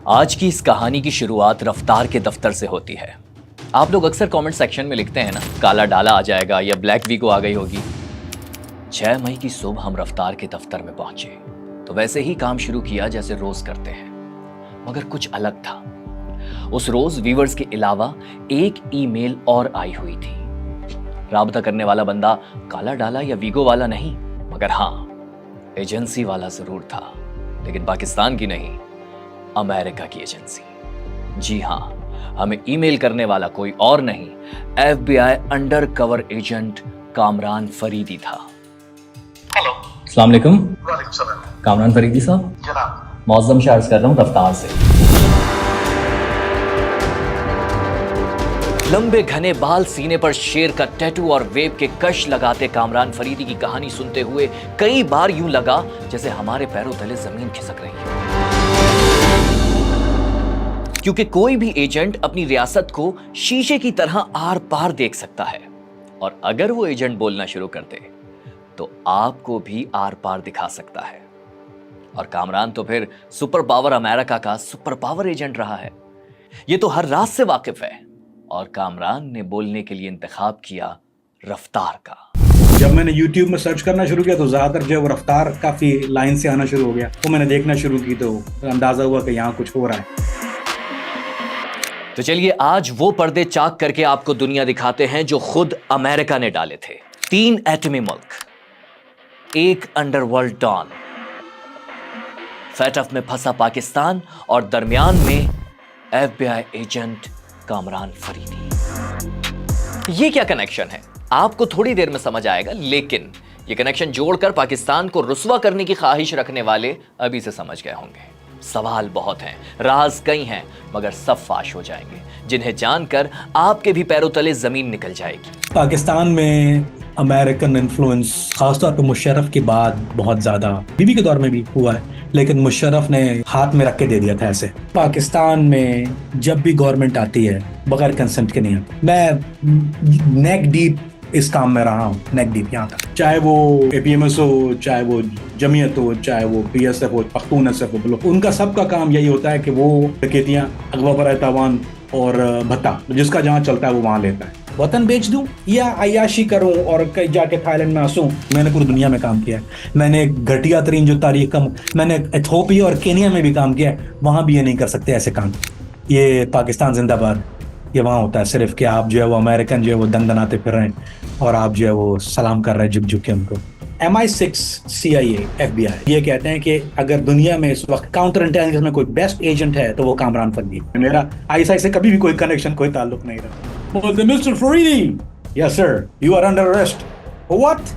आज की इस कहानी की शुरुआत रफ्तार के दफ्तर से होती है। आप लोग अक्सर कमेंट सेक्शन में लिखते हैं ना, काला डाला आ जाएगा या ब्लैक वीक आ गई होगी। 6 मई की सुबह हम रफ्तार के दफ्तर में पहुंचे तो वैसे ही काम शुरू किया जैसे रोज करते हैं, मगर कुछ अलग था। उस रोज व्यूअर्स के अलावा एक ईमेल और आई हुई थी। राबता करने वाला बंदा काला डाला या वीगो वाला नहीं, मगर हाँ, एजेंसी वाला जरूर था, लेकिन पाकिस्तान की नहीं, अमेरिका की एजेंसी। जी हाँ, हमें ईमेल करने वाला कोई और नहीं, FBI under cover agent Kamran Faridi था। हेलो, अस्सलाम वालेकुम। वालेकुम सलाम। कामरान फरीदी साहब, जनाब। मौज़म शाह अर्ज़ कर रहा हूँ रफ्तार से। लंबे घने बाल, सीने पर शेर का टैटू और वेब के कश लगाते कामरान फरीदी की कहानी सुनते हुए कई बार यूं लगा जैसे हमारे पैरों तले जमीन खिसक रही है। क्योंकि कोई भी एजेंट अपनी रियासत को शीशे की तरह आर पार देख सकता है, और अगर वो एजेंट बोलना शुरू कर दे तो आपको भी आर पार दिखा सकता है। और कामरान तो फिर सुपर पावर अमेरिका का सुपर पावर एजेंट रहा है। ये तो हर राज से वाकिफ है, और कामरान ने बोलने के लिए इंतखाब किया रफ्तार का। जब मैंने YouTube में सर्च करना शुरू किया तो ज्यादातर जो वो रफ्तार काफी लाइन से आना शुरू हो गया, तो मैंने देखना शुरू की तो अंदाजा हुआ कि यहाँ कुछ हो रहा है। तो चलिए आज वो पर्दे चाक करके आपको दुनिया दिखाते हैं जो खुद अमेरिका ने डाले थे। 3 एटमी मुल्क, एक अंडरवर्ल्ड डॉन, फैटफ में फंसा पाकिस्तान, और दरमियान में FBI एजेंट कामरान फरीदी। ये क्या कनेक्शन है आपको थोड़ी देर में समझ आएगा, लेकिन ये कनेक्शन जोड़कर पाकिस्तान को रुस्वा करने की ख्वाहिश रखने वाले अभी से समझ गए होंगे। सवाल बहुत हैं, राज कई हैं, मगर सब फाश हो जाएंगे, जिन्हें जानकर आपके भी पैरों तले जमीन निकल जाएगी। पाकिस्तान में अमेरिकन इन्फ्लुएंस खासतौर पर मुशर्रफ के बाद बहुत ज्यादा, बीबी के दौर में भी हुआ है, लेकिन मुशर्रफ ने हाथ में रख के दे दिया था ऐसे। पाकिस्तान में जब भी गवर्नमेंट आती है बगैर कंसेंट के नहीं आती। मैं नेक डीप इस काम में रहा हूँ, नेक डीप यहाँ तक, चाहे वो APMS हो, चाहे वो जमीयत हो, चाहे वो PSF हो, पख्तून SF हो, उनका सबका काम यही होता है कि वो डकैतियाँ, अगवा बराए तावान और भत्ता जिसका जहाँ चलता है वो वहाँ लेता है। वतन बेच दूं या अय्याशी करूं और कहीं जाके थाईलैंड में आंसू। मैंने पूरी दुनिया में काम किया है। मैंने घटिया तरीन जो तारीख का, मैंने इथियोपिया और केनिया में भी काम किया है, वहाँ भी ये नहीं कर सकते ऐसे काम। ये पाकिस्तान जिंदाबाद, ये वहाँ होता है सिर्फ कि आप जो है वो अमेरिकन जो है वो दंदनाते फिर रहे हैं और आप जो है वो सलाम कर रहे हैं झुक झुक के उनको। MI6, CIA, FBI ये कहते हैं कि अगर दुनिया में इस वक्त काउंटर इंटेलिजेंस में कोई बेस्ट एजेंट है तो वो कामरान फरीदी। मेरा ISI से कभी भी कोई कनेक्शन, कोई ताल्लुक नहीं रहा। Mr. Fareedi, yes sir, you are under arrest. For what?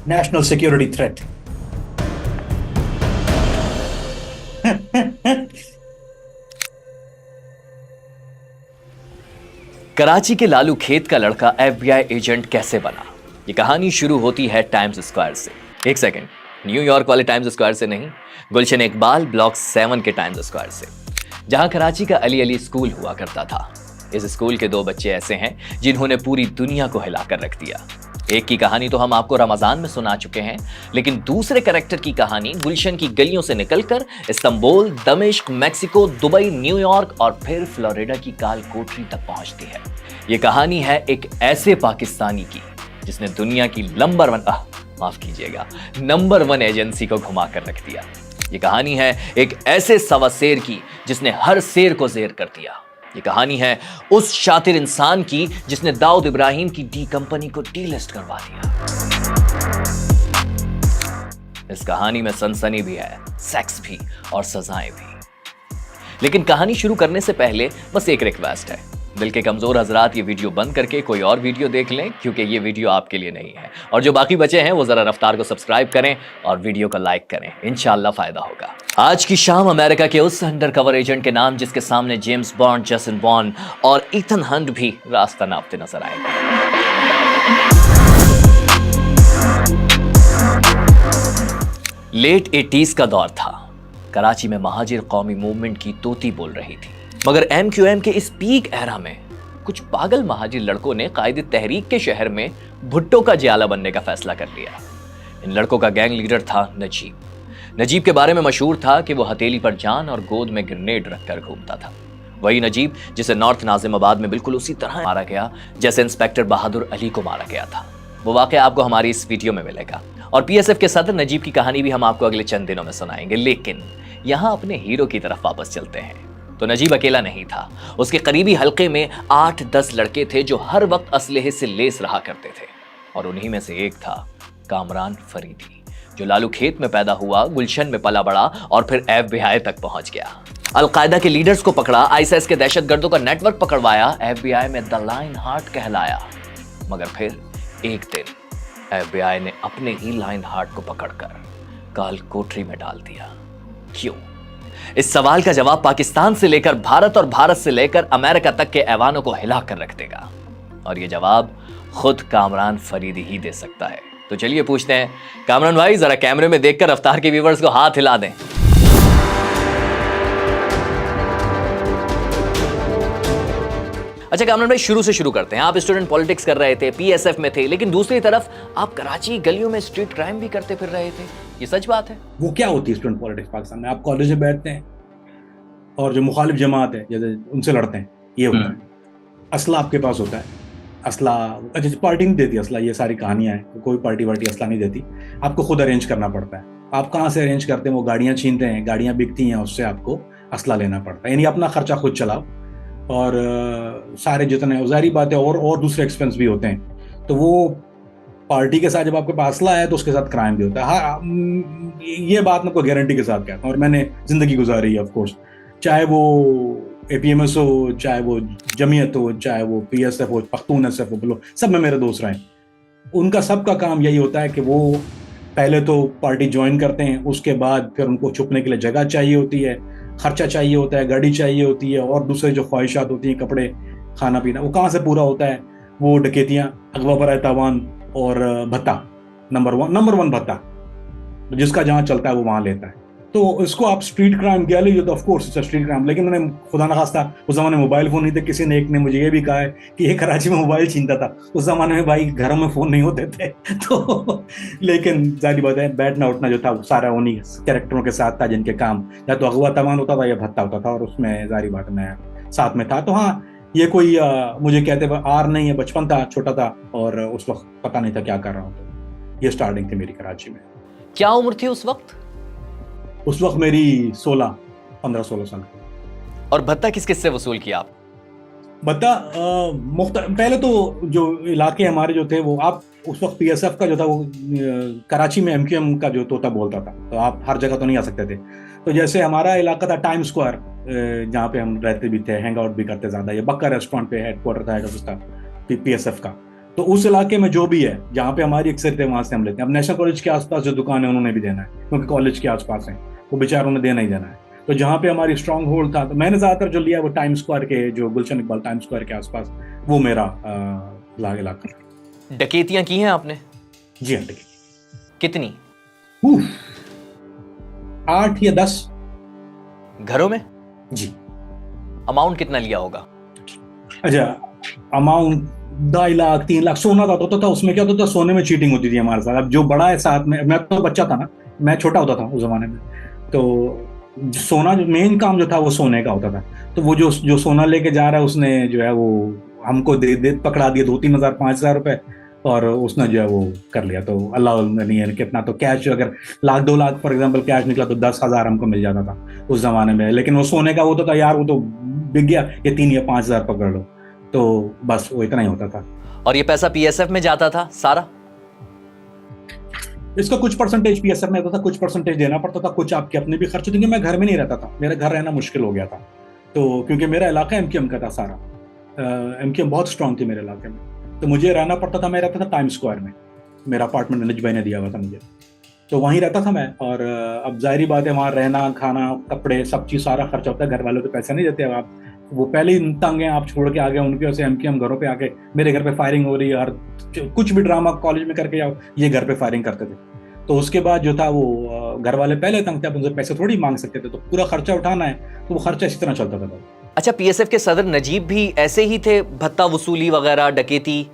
National security threat. Karachi के लालू खेत का लड़का FBI एजेंट कैसे बना? ये कहानी शुरू होती है टाइम्स स्क्वायर से। एक सेकंड, न्यूयॉर्क वाले टाइम्स स्क्वायर से नहीं, गुलशन इकबाल ब्लॉक 7 के टाइम्स स्क्वायर से, जहां कराची का अली अली स्कूल हुआ करता था। इस स्कूल के 2 बच्चे ऐसे हैं जिन्होंने पूरी दुनिया को हिलाकर रख दिया। एक की कहानी तो हम आपको रमजान में सुना चुके हैं, लेकिन दूसरे कैरेक्टर की कहानी गुलशन की गलियों से निकलकर इस्तांबुल, दमिश्क, मेक्सिको, दुबई, न्यूयॉर्क और फिर फ्लोरिडा की काल कोठरी तक पहुंचती है। ये कहानी है एक ऐसे पाकिस्तानी की जिसने दुनिया की नंबर 1 एजेंसी को घुमा कर रख दिया। ये कहानी है एक ऐसे सवासेर की जिसने हर शेर को जेर कर दिया। ये कहानी है उस शातिर इंसान की जिसने दाऊद इब्राहिम की डी कंपनी को डीलिस्ट करवा दिया। इस कहानी में सनसनी भी है, सेक्स भी और सजाएं भी। लेकिन कहानी शुरू करने से पहले बस एक रिक्वेस्ट है, दिल के कमजोर हजरात ये वीडियो बंद करके कोई और वीडियो देख लें, क्योंकि ये वीडियो आपके लिए नहीं है। और जो बाकी बचे हैं वो जरा रफ्तार को सब्सक्राइब करें और वीडियो को लाइक करें, इंशाल्लाह फायदा होगा। आज की शाम अमेरिका के उस अंडर कवर एजेंट के नाम जिसके सामने जेम्स बॉन्ड, जेसन बॉन्ड और ईथन हंट भी रास्ता नापते नजर आएंगे। लेट 80s का दौर था। कराची में महाजिर कौमी मूवमेंट की तोती बोल रही थी, मगर MQM के इस पीक एरा में कुछ पागल महाजिर लड़कों ने कायदे तहरीक के शहर में भुट्टो का जियाला बनने का फैसला कर लिया। इन लड़कों का गैंग लीडर था नजीब, नजीब के बारे में मशहूर था कि वो हथेली पर जान और गोद में ग्रेनेड रखकर घूमता था। वही नजीब जिसे नॉर्थ नाजिमाबाद में बिल्कुल उसी तरह मारा गया जैसे इंस्पेक्टर बहादुर अली को मारा गया था। वो वाकया आपको हमारी इस वीडियो में मिलेगा और पीएसएफ के सदर नजीब की कहानी भी हम आपको अगले चंद दिनों में सुनाएंगे। लेकिन यहां अपने हीरो की तरफ वापस चलते हैं। तो नजीब अकेला नहीं था, उसके करीबी हल्के में 8-10 लड़के थे जो हर वक्त असलहे से लेस रहा करते थे और उन्हीं में से एक था कामरान फरीदी, जो लालू खेत में पैदा हुआ, गुलशन में पला बड़ा और फिर एफबीआई तक पहुंच गया। अलकायदा के लीडर्स को पकड़ा, आईएसआईएस के दहशतगर्दों का नेटवर्क पकड़वाया, एफबीआई में द लाइन हार्ट कहलाया। मगर फिर एक दिन एफबीआई ने अपने ही लाइन हार्ट को पकड़कर काल कोठरी में डाल दिया। क्यों? इस सवाल का जवाब पाकिस्तान से लेकर भारत और भारत से लेकर अमेरिका तक के ऐवानों को हिलाकर रख देगा और यह जवाब खुद कामरान फरीदी ही दे सकता है। तो चलिए पूछते हैं, कामरान भाई जरा कैमरे में देखकर रफ्तार के व्यूअर्स को हाथ हिला दें। अच्छा कामरान भाई, शुरू से शुरू करते हैं। आप स्टूडेंट पॉलिटिक्स कर रहे थे, पीएसएफ में थे, लेकिन दूसरी तरफ आप कराची गलियों में स्ट्रीट क्राइम भी करते फिर रहे थे, ये सच बात है? वो क्या होती है स्टूडेंट पॉलिटिक्स पाकिस्तान में? आप कॉलेज में बैठते हैं और जो मुखालिफ जमात है जैसे उनसे लड़ते हैं, ये होता है। असला आपके पास होता है, असला अच्छा पार्टी नहीं देती असला, ये सारी कहानियां हैं। कोई पार्टी वार्टी असला नहीं देती, आपको खुद अरेंज करना पड़ता है। आप कहाँ से अरेंज करते हैं? वो गाड़ियाँ छीनते हैं, गाड़ियाँ बिकती हैं, उससे आपको असला लेना पड़ता है। यानी अपना खर्चा खुद चलाओ और सारे जितने जारी बात है और दूसरे एक्सपेंस भी होते हैं। तो वो पार्टी के साथ जब आपके पास असला है तो उसके साथ क्राइम भी होता है। हाँ, ये बात मैं कोई गारंटी के साथ कहता हूँ और मैंने जिंदगी गुजारी है। ऑफ कोर्स, चाहे वो एपीएमएस हो, चाहे वो जमीयत हो, चाहे वो पीएसएफ हो, पख्तून एसएफ हो, बोलो, सब में मेरे दोस्त रहे। उनका सबका काम यही होता है कि वो पहले तो पार्टी ज्वाइन करते हैं, उसके बाद फिर उनको छुपने के लिए जगह चाहिए होती है, खर्चा चाहिए होता है, गाड़ी चाहिए होती है और दूसरे जो ख्वाहिशात होती हैं, कपड़े, खाना पीना, वो कहाँ से पूरा होता है? वो डकैतियाँ, अगवा बराए तावान और भत्ता, नंबर वन भत्ता, जिसका जहाँ चलता है वो वहाँ लेता है। तो इसको आप स्ट्रीट क्राइम कह लीजिए, तो of course it's street crime. लेकिन मैंने खुदा न खास्ता, उस जमाने में मोबाइल फोन नहीं थे। किसी ने एक ने मुझे ये भी कहा है कि ये कराची में मोबाइल छीनता था। उस जमाने में भाई घरों में फोन नहीं होते थे तो लेकिन जाहिर बात है, बैठना उठना जो था वो सारा उन्हीं कैरेक्टरों के साथ था जिनके काम या तो अगवा तमान होता था या भत्ता होता था, और उसमें जाहिर बात मैं साथ में था। तो हाँ, ये कोई मुझे कहते हुए आर नहीं है, बचपन था, छोटा था और उस वक्त पता नहीं था क्या कर रहा हूँ। तो ये स्टार्टिंग थी मेरी कराची में। क्या उम्र थी उस वक्त? उस वक्त मेरी 15-16 साल। और भत्ता किस किस से वसूल किया आप? भत्ता पहले तो जो इलाके हमारे जो थे वो, आप उस वक्त पीएसएफ का जो था वो कराची में एमक्यूएम का जो तोता बोलता था, तो आप हर जगह तो नहीं आ सकते थे। तो जैसे हमारा इलाका था टाइम स्क्वायर, जहाँ पे हम रहते भी थे, हैंग आउट भी करते ज़्यादा। ये बक्का रेस्टोरेंट पे हेडक्वार्टर था, हेड ऑफिस था पीएसएफ का। तो उस इलाके में जो भी है जहाँ पे हमारी अक्सर थे, वहाँ से हम लेते हैं। अब नेशनल कॉलेज के आसपास जो दुकान है उन्होंने भी देना है, क्योंकि कॉलेज के आसपास है, वो बेचारों ने देना ही देना है। तो जहाँ पे हमारी स्ट्रॉन्ग होल्ड था, तो मैंने ज़्यादातर जो लिया वो टाइम स्क्वायर के, जो गुलशन इकबाल टाइम स्क्वायर के आसपास, वो मेरा इलाका। डकैतियां की हैं आपने? जी हाँ, डकैती। कितनी? 8 या 10 घरों में? जी। अमाउंट कितना लिया होगा? अच्छा, अमाउंट 2.5 लाख 3 लाख सोना था। तो उसमें क्या होता था, सोने में चीटिंग होती थी हमारे साथ। अब जो बड़ा है साथ में, मैं तो बच्चा था ना, मैं छोटा होता था उस जमाने में, तो सोना जो मेन काम जो था वो सोने का होता था। तो वो जो सोना लेके जा रहा है उसने जो है वो हमको दे पकड़ा दिया 2-3 हज़ार 5,000 रुपए, और उसने जो है वो कर लिया। तो अल्लाह नहीं है कितना, तो कैश अगर 1-2 लाख फॉर एग्जाम्पल कैश निकला तो 10,000 हमको मिल जाता था उस जमाने में। लेकिन वो सोने का होता था यार, वो तो बिक गया, ये 3 या 5,000 पकड़ लो, तो बस वो इतना ही होता था। और ये पैसा पीएसएफ में जाता था सारा? इसका कुछ परसेंटेज पीएसएफ में होता था, कुछ परसेंटेज देना पड़ता था, कुछ आपके अपने भी खर्च। क्योंकि मैं घर में नहीं रहता था, मेरा घर रहना मुश्किल हो गया था। तो क्योंकि मेरा इलाका एमक्यूएम का था सारा, एमक्यूएम बहुत स्ट्रांग थी मेरे इलाके में, तो मुझे रहना पड़ता था। मैं रहता था टाइम स्क्वायर में, मेरा अपार्टमेंट निज भाई ने दिया हुआ था मुझे, तो वहीं रहता था मैं। और अब जाहिर बात है, वहाँ रहना, खाना, कपड़े, सब चीज़ सारा खर्चा होता है। घर वालों तो पैसे नहीं देते। अब आप वो पहले ही तंग हैं, आप छोड़ के आ गए उनकी वजह से। एमक्यूएम घरों पे आके, मेरे घर पे फायरिंग हो रही है, हर कुछ भी ड्रामा कॉलेज में करके आओ, ये घर पे फायरिंग करते थे। तो उसके बाद जो था वो घर वाले पहले तंग थे, अब उनसे पैसे थोड़ी मांग सकते थे, तो पूरा खर्चा उठाना है, तो वो खर्चा इसी तरह चलता था। अच्छा, पीएसएफ के सदर नजीब भी ऐसे ही थे, भत्ता वसूली वगैरह, डकैती?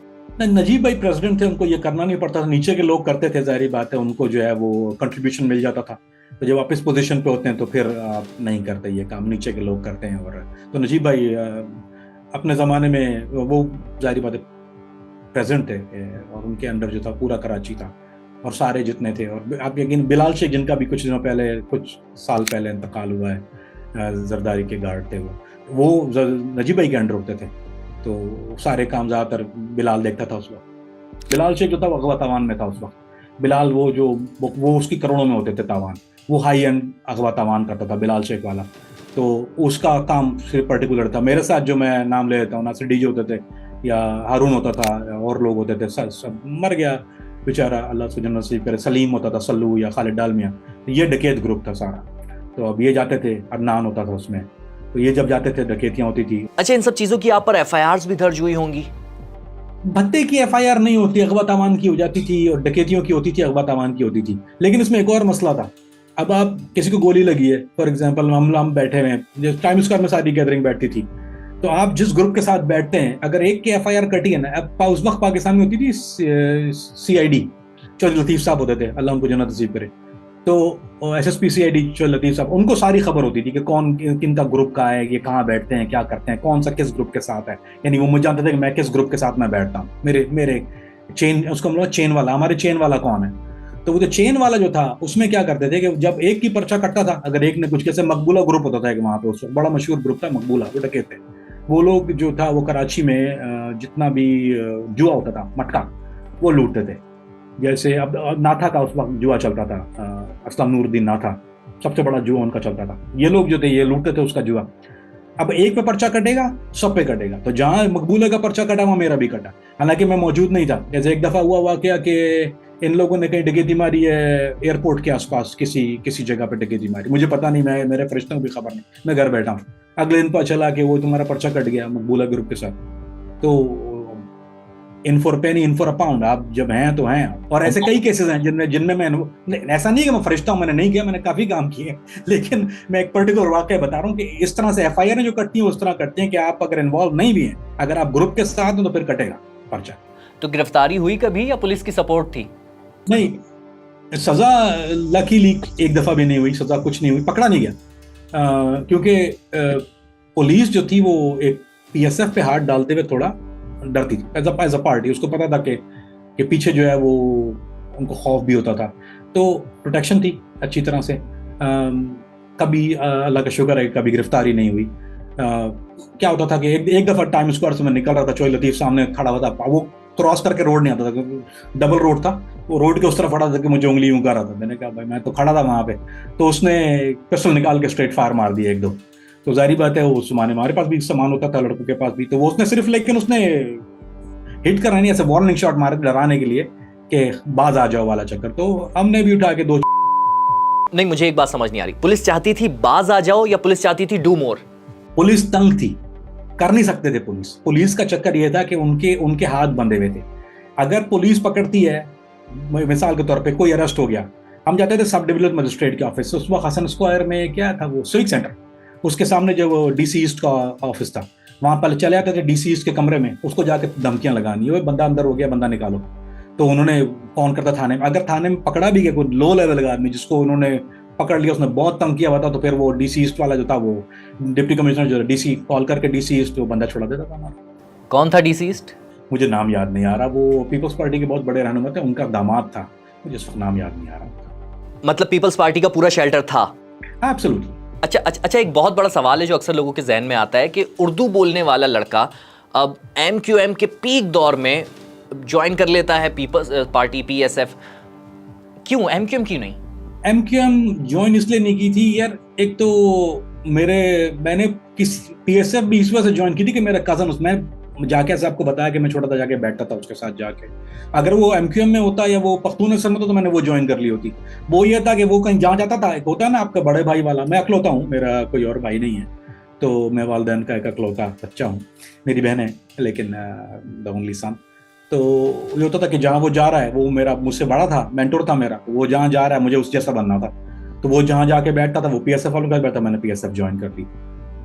नजीब भाई प्रेसिडेंट थे, उनको ये करना नहीं पड़ता था, नीचे के लोग करते थे, जाहिर बात है, उनको जो है वो कंट्रीब्यूशन मिल जाता था। तो जब आप इस पोजीशन पे होते हैं तो फिर आप नहीं करते ये काम, नीचे के लोग करते हैं। और तो नजीब भाई अपने ज़माने में वो जाहिर बात है प्रेजेंट थे, और उनके अंडर जो था पूरा कराची था, और सारे जितने थे। और आप यकीन, बिलाल शेख जिनका भी कुछ दिनों पहले, कुछ साल पहले इंतकाल हुआ है, जरदारी के गार्ड थे वो नजीब भाई के अंडर होते थे। तो सारे काम ज़्यादातर बिलाल देखता था उस वक्त। बिलाल शेख जो था वो अगवा तावान में था उस वक्त। बिलाल वो उसकी करोड़ों में होते थे तावान, वो हाई एंड अगवा तावान करता था बिलाल शेख वाला। तो उसका काम सिर्फ पर्टिकुलर था। मेरे साथ जो मैं नाम ले लेता हूँ, नासिर डीजे होते थे या हारून होता था, और लोग होते थे, सब मर गया बेचारा, अल्लाह से जन्नत नसीब करे। सलीम होता था, सल्लू या खालिद डालमिया, ये डकैत ग्रुप था सारा। तो अब ये जाते थे, अदनान होता था उसमें, तो ये जब जाते थे डकैतियाँ होती थी। अच्छा, इन सब चीजों की आप पर एफआईआर्स भी दर्ज हुई होंगी? भत्ते की एफआईआर नहीं होती, अगवा तावान की हो जाती थी, और डकैतियों की होती थी, अगवा तावान की होती थी। लेकिन इसमें एक और मसला था। अब आप किसी को गोली लगी है, फॉर एग्जाम्पल हम बैठे हुए हैं, टाइम स्क्वायर में सारी गैदरिंग बैठती थी, तो आप जिस ग्रुप के साथ बैठते हैं, अगर एक की एफआईआर कटी है ना, अब उस वक्त पाकिस्तान में होती थी सीआईडी, चौधरी लतीफ साहब होते थे, अल्लाह उनको जन्नत नसीब करे। तो एसएसपी सीआईडी चौधरी लतीफ साहब, उनको सारी खबर होती थी कि कौन किन का ग्रुप का है, ये कहाँ बैठते हैं, क्या करते हैं, कौन सा किस ग्रुप के साथ है। यानी वो मुझे जानते थे कि मैं किस ग्रुप के साथ मैं बैठता हूँ। मेरे चेन, उसको हम लोग चेन वाला, हमारे चेन वाला कौन है। तो वो जो चेन वाला जो था, उसमें क्या करते थे कि जब एक की पर्चा कटता था, अगर एक ने कुछ, जैसे मकबूला ग्रुप होता था एक वहाँ पे, उस बड़ा मशहूर ग्रुप था मकबूला, वो डकैत थे। वो लोग जो था वो कराची में जितना भी जुआ होता था, मटका, वो लूटते थे। जैसे अब नाथा का उस वक्त जुआ चलता था, असलम नूरुद्दीन नाथा, सबसे बड़ा जुआ उनका चलता था। ये लोग जो थे ये लूटते थे उसका जुआ। अब एक पे पर्चा कटेगा, सब पे कटेगा। तो जहां मकबूले का पर्चा कटा वहां मेरा भी कटा, हालांकि मैं मौजूद नहीं था। जैसे एक दफा हुआ वाकया कि इन लोगों ने कहीं डकैती मारी है एयरपोर्ट के आसपास, किसी जगह पे डकैती मारी, मुझे पता नहीं, मैं मेरे फरिश्तों को भी खबर नहीं, मैं घर बैठा हूँ। अगले दिन पता चला कि वो तुम्हारा पर्चा कट गया मकबूला ग्रुप के साथ। तो in for Penney in for a pound, आप जब हैं तो हैं। और ऐसे कई केसेस हैं जिनमें मैं, ऐसा नहीं है कि मैं फरिश्ता हूं, मैंने नहीं किया, मैंने काफी काम किए, लेकिन मैं एक पर्टिकुलर वाकया बता रहा हूँ कि इस तरह से एफआईआर जो कटती है उस तरह कटती हैं कि आप अगर इन्वॉल्व नहीं भी हैं, अगर आप ग्रुप के साथ हैं तो फिर कटेगा पर्चा। तो गिरफ्तारी हुई कभी या पुलिस की सपोर्ट थी? नहीं, सजा लकीली एक दफा भी नहीं हुई, सजा कुछ नहीं हुई, पकड़ा नहीं गया। क्योंकि पुलिस जो थी वो एक पीएसएफ पे हाथ डालते हुए थोड़ा डरती थी, एज अ पार्टी। उसको पता था कि पीछे जो है वो उनको खौफ भी होता था, तो प्रोटेक्शन थी अच्छी तरह से। कभी अल्लाह का शुक्र है कभी गिरफ्तारी नहीं हुई। क्या होता था कि एक दफा टाइम स्क्वायर से मैं निकल रहा था, चौधरी लतीफ सामने खड़ा हुआ था, वो क्रॉस करके रोड नहीं आता था, डबल रोड था, वो रोड के उस तरफ खड़ा था कि मुझे उंगली यूं कर रहा था। मैंने कहा भाई मैं तो खड़ा था वहां पे, तो उसने पिस्टल निकाल के स्ट्रेट फायर मार दिया एक दो। तो जाहिर बात है उस जमाने में हमारे पास भी सामान होता था, लड़कों के पास भी, तो वो उसने सिर्फ, लेकिन उसने हिट करना नहीं, ऐसे वार्निंग शॉट मारे डराने के लिए कि बाज आ जाओ वाला चक्कर। तो हमने भी उठा के दो। नहीं, मुझे एक बात समझ नहीं आ रही, पुलिस चाहती थी बाज आ जाओ या पुलिस चाहती थी डू मोर? पुलिस तंग थी, कर नहीं सकते थे। पुलिस का चक्कर यह था कि उनके हाथ बंधे हुए थे। अगर पुलिस पकड़ती है, मिसाल के तौर पे कोई अरेस्ट हो गया, हम जाते थे सब डिविजनल मजिस्ट्रेट के ऑफिस। उस वक्त हसन स्क्वायर में क्या था, वो सिविक सेंटर, उसके सामने जो डीसी ईस्ट का ऑफिस था, वहां पर चले आते थे डीसी ईस्ट के कमरे में, उसको जाके धमकियां लगानी, वो बंदा अंदर हो गया, बंदा निकालो। तो उन्होंने फोन करता थाने में, अगर थाने में पकड़ा भी गया कोई लो लेवल का आदमी जिसको उन्होंने पकड़ लिया, उसने बहुत तंग किया हुआ था, तो फिर वो डीसी ईस्ट वाला जो था, वो डिप्टी कमिश्नर जो डीसी कॉल करके डीसी ईस्ट वो बंदा छुड़ा देता था हमारा। कौन था डीसी ईस्ट? मुझे नाम याद नहीं आ रहा, वो पीपल्स पार्टी के बहुत बड़े रहनुमा थे, उनका दामाद था, मुझे उसका नाम याद नहीं आ रहा। मतलब पीपल्स पार्टी का पूरा शेल्टर था? एब्सोल्युटली। अच्छा, एक बहुत बड़ा सवाल है जो अक्सर लोगों के जहन में आता है कि उर्दू बोलने वाला लड़का अब एमक्यूएम के पीक दौर में ज्वाइन कर लेता है पीपल्स पार्टी, पीएसएफ, क्यों एमक्यूएम क्यों नहीं? एमक्यूएम ज्वाइन इसलिए नहीं की थी यार, एक तो मैंने पीएसएफ भी इस वजह से ज्वाइन की थी कि मेरा कजन, उसमें जाके ऐसे आपको बताया कि मैं छोटा था, जाके बैठता था उसके साथ जाके। अगर वो एमक्यूएम में होता या वो पख्तून असर में होता तो मैंने वो ज्वाइन कर ली होती। वो ये था कि वो कहीं जहाँ जाता था, एक होता है ना आपका बड़े भाई वाला, मैं अकलौता हूँ, मेरा कोई और भाई नहीं है, तो मैं वालिदैन का एक अकलौता बच्चा हूँ, मेरी बहन है लेकिन द ओनली सन। तो ये होता था कि जहाँ वो जा रहा है, वो मेरा मुझसे बड़ा था, मेंटोर था मेरा, वो जहाँ जा रहा है मुझे उस जैसा बनना था, तो वो जहाँ जाके बैठता था वो पीएसएफ वालों का बैठता, मैंने पीएसएफ ज्वाइन कर ली।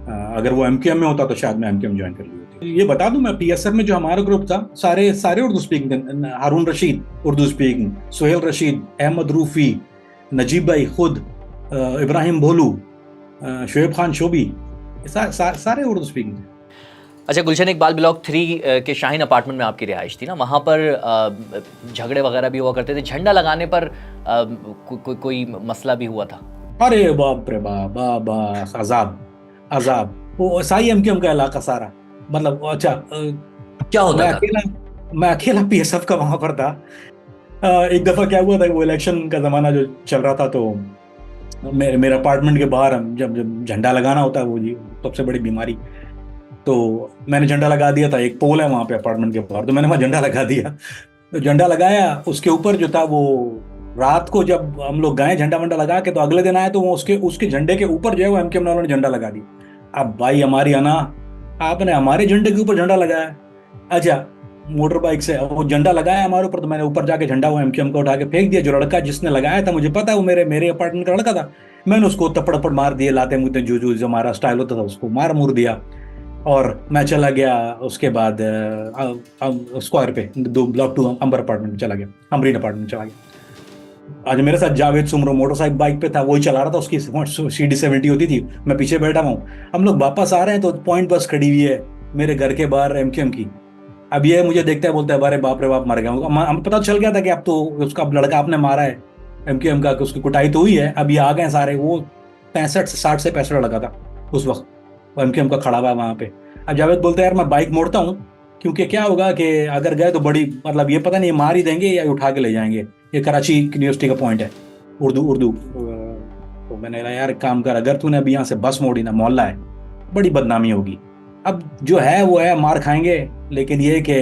अगर वो एमक्यूएम में होता तो शायद मैं एमक्यूएम ज्वाइन कर ली होती। ये बता दूं, मैं पीएसएफ में जो हमारा ग्रुप था, सारे उर्दू स्पीकिंग थे। हारून रशीद उर्दू स्पीकिंग, सोहेल रशीद, अहमद रूफी, नजीब भाई खुद, इब्राहिम भोलू, शोएब खान शोबी, सारे उर्दू स्पीकिंग थे। अच्छा गुलशन इकबाल ब्लॉक 3 के शाहीन अपार्टमेंट में आपकी रिहाइश थी ना, वहाँ पर झगड़े वगैरह भी हुआ करते थे, झंडा लगाने पर कोई मसला भी हुआ था? अरे बाप रे बाप बाप बाप, अजाब अजाब। वो साई एमक्यूएम का इलाका सारा, मतलब अच्छा क्या होता था? मैं अकेला पीएसएफ का वहां पर था। एक दफा क्या हुआ था, वो इलेक्शन का जमाना जो चल रहा था, तो मेरे अपार्टमेंट के बाहर जब जब झंडा लगाना होता है, वो जी सबसे बड़ी बीमारी, तो मैंने झंडा लगा दिया था। एक पोल है वहां पे अपार्टमेंट के बाहर, तो मैंने वहां झंडा लगा दिया। तो झंडा लगाया, उसके ऊपर जो था वो, रात को जब हम लोग गए झंडा वंडा लगा के, तो अगले दिन आए तो वो उसके झंडे के ऊपर जो है वो एमकेएम वालों ने झंडा लगा दिया। अब भाई हमारी अना, आपने हमारे झंडे के ऊपर झंडा लगाया। अच्छा, मोटर बाइक से वो झंडा लगाया हमारे ऊपर, तो मैंने ऊपर जाके झंडा वो एमकेएम का उठा के फेंक दिया। जो लड़का जिसने लगाया था, मुझे पता है वो मेरे अपार्टमेंट का लड़का था, मैंने उसको तपड़ मार दिए, लाते मुझे जो हमारा स्टाइल होता था उसको मार मुर दिया, और मैं चला गया। उसके बाद स्क्वायर पे ब्लॉक 2 अंबर अपार्टमेंट में चला गया, अमरीन अपार्टमेंट में चला गया। आज मेरे साथ जावेद सुमरो मोटरसाइकिल बाइक पे था, वही चला रहा था, उसकी CD70 होती थी, मैं पीछे बैठा हूँ। हम लोग वापस आ रहे हैं तो पॉइंट बस खड़ी हुई है मेरे घर के बाहर एमकेएम की। अब ये मुझे देखता है, बोलता है अरे बाप रे बाप मर गया। हमें पता चल गया था कि अब तो उसका लड़का आपने मारा है एमकेएम का, उसकी कुटाई तो हुई है। अब ये आ गए सारे, वो 60 से 65 लड़का था उस वक्त एमकेएम का खड़ा हुआ वहां पे। अब जावेद बोलते हैं यार मैं बाइक मोड़ता हूँ, क्योंकि क्या होगा कि अगर गए तो बड़ी, मतलब ये पता नहीं मार ही देंगे या उठा के ले जाएंगे। ये कराची यूनिवर्सिटी का पॉइंट है, उर्दू। तो मैंने कहा यार काम कर, अगर तूने अभी यहाँ से बस मोड़ी ना, मोहल्ला है, बड़ी बदनामी होगी। अब जो है वो है, मार खाएंगे, लेकिन ये कि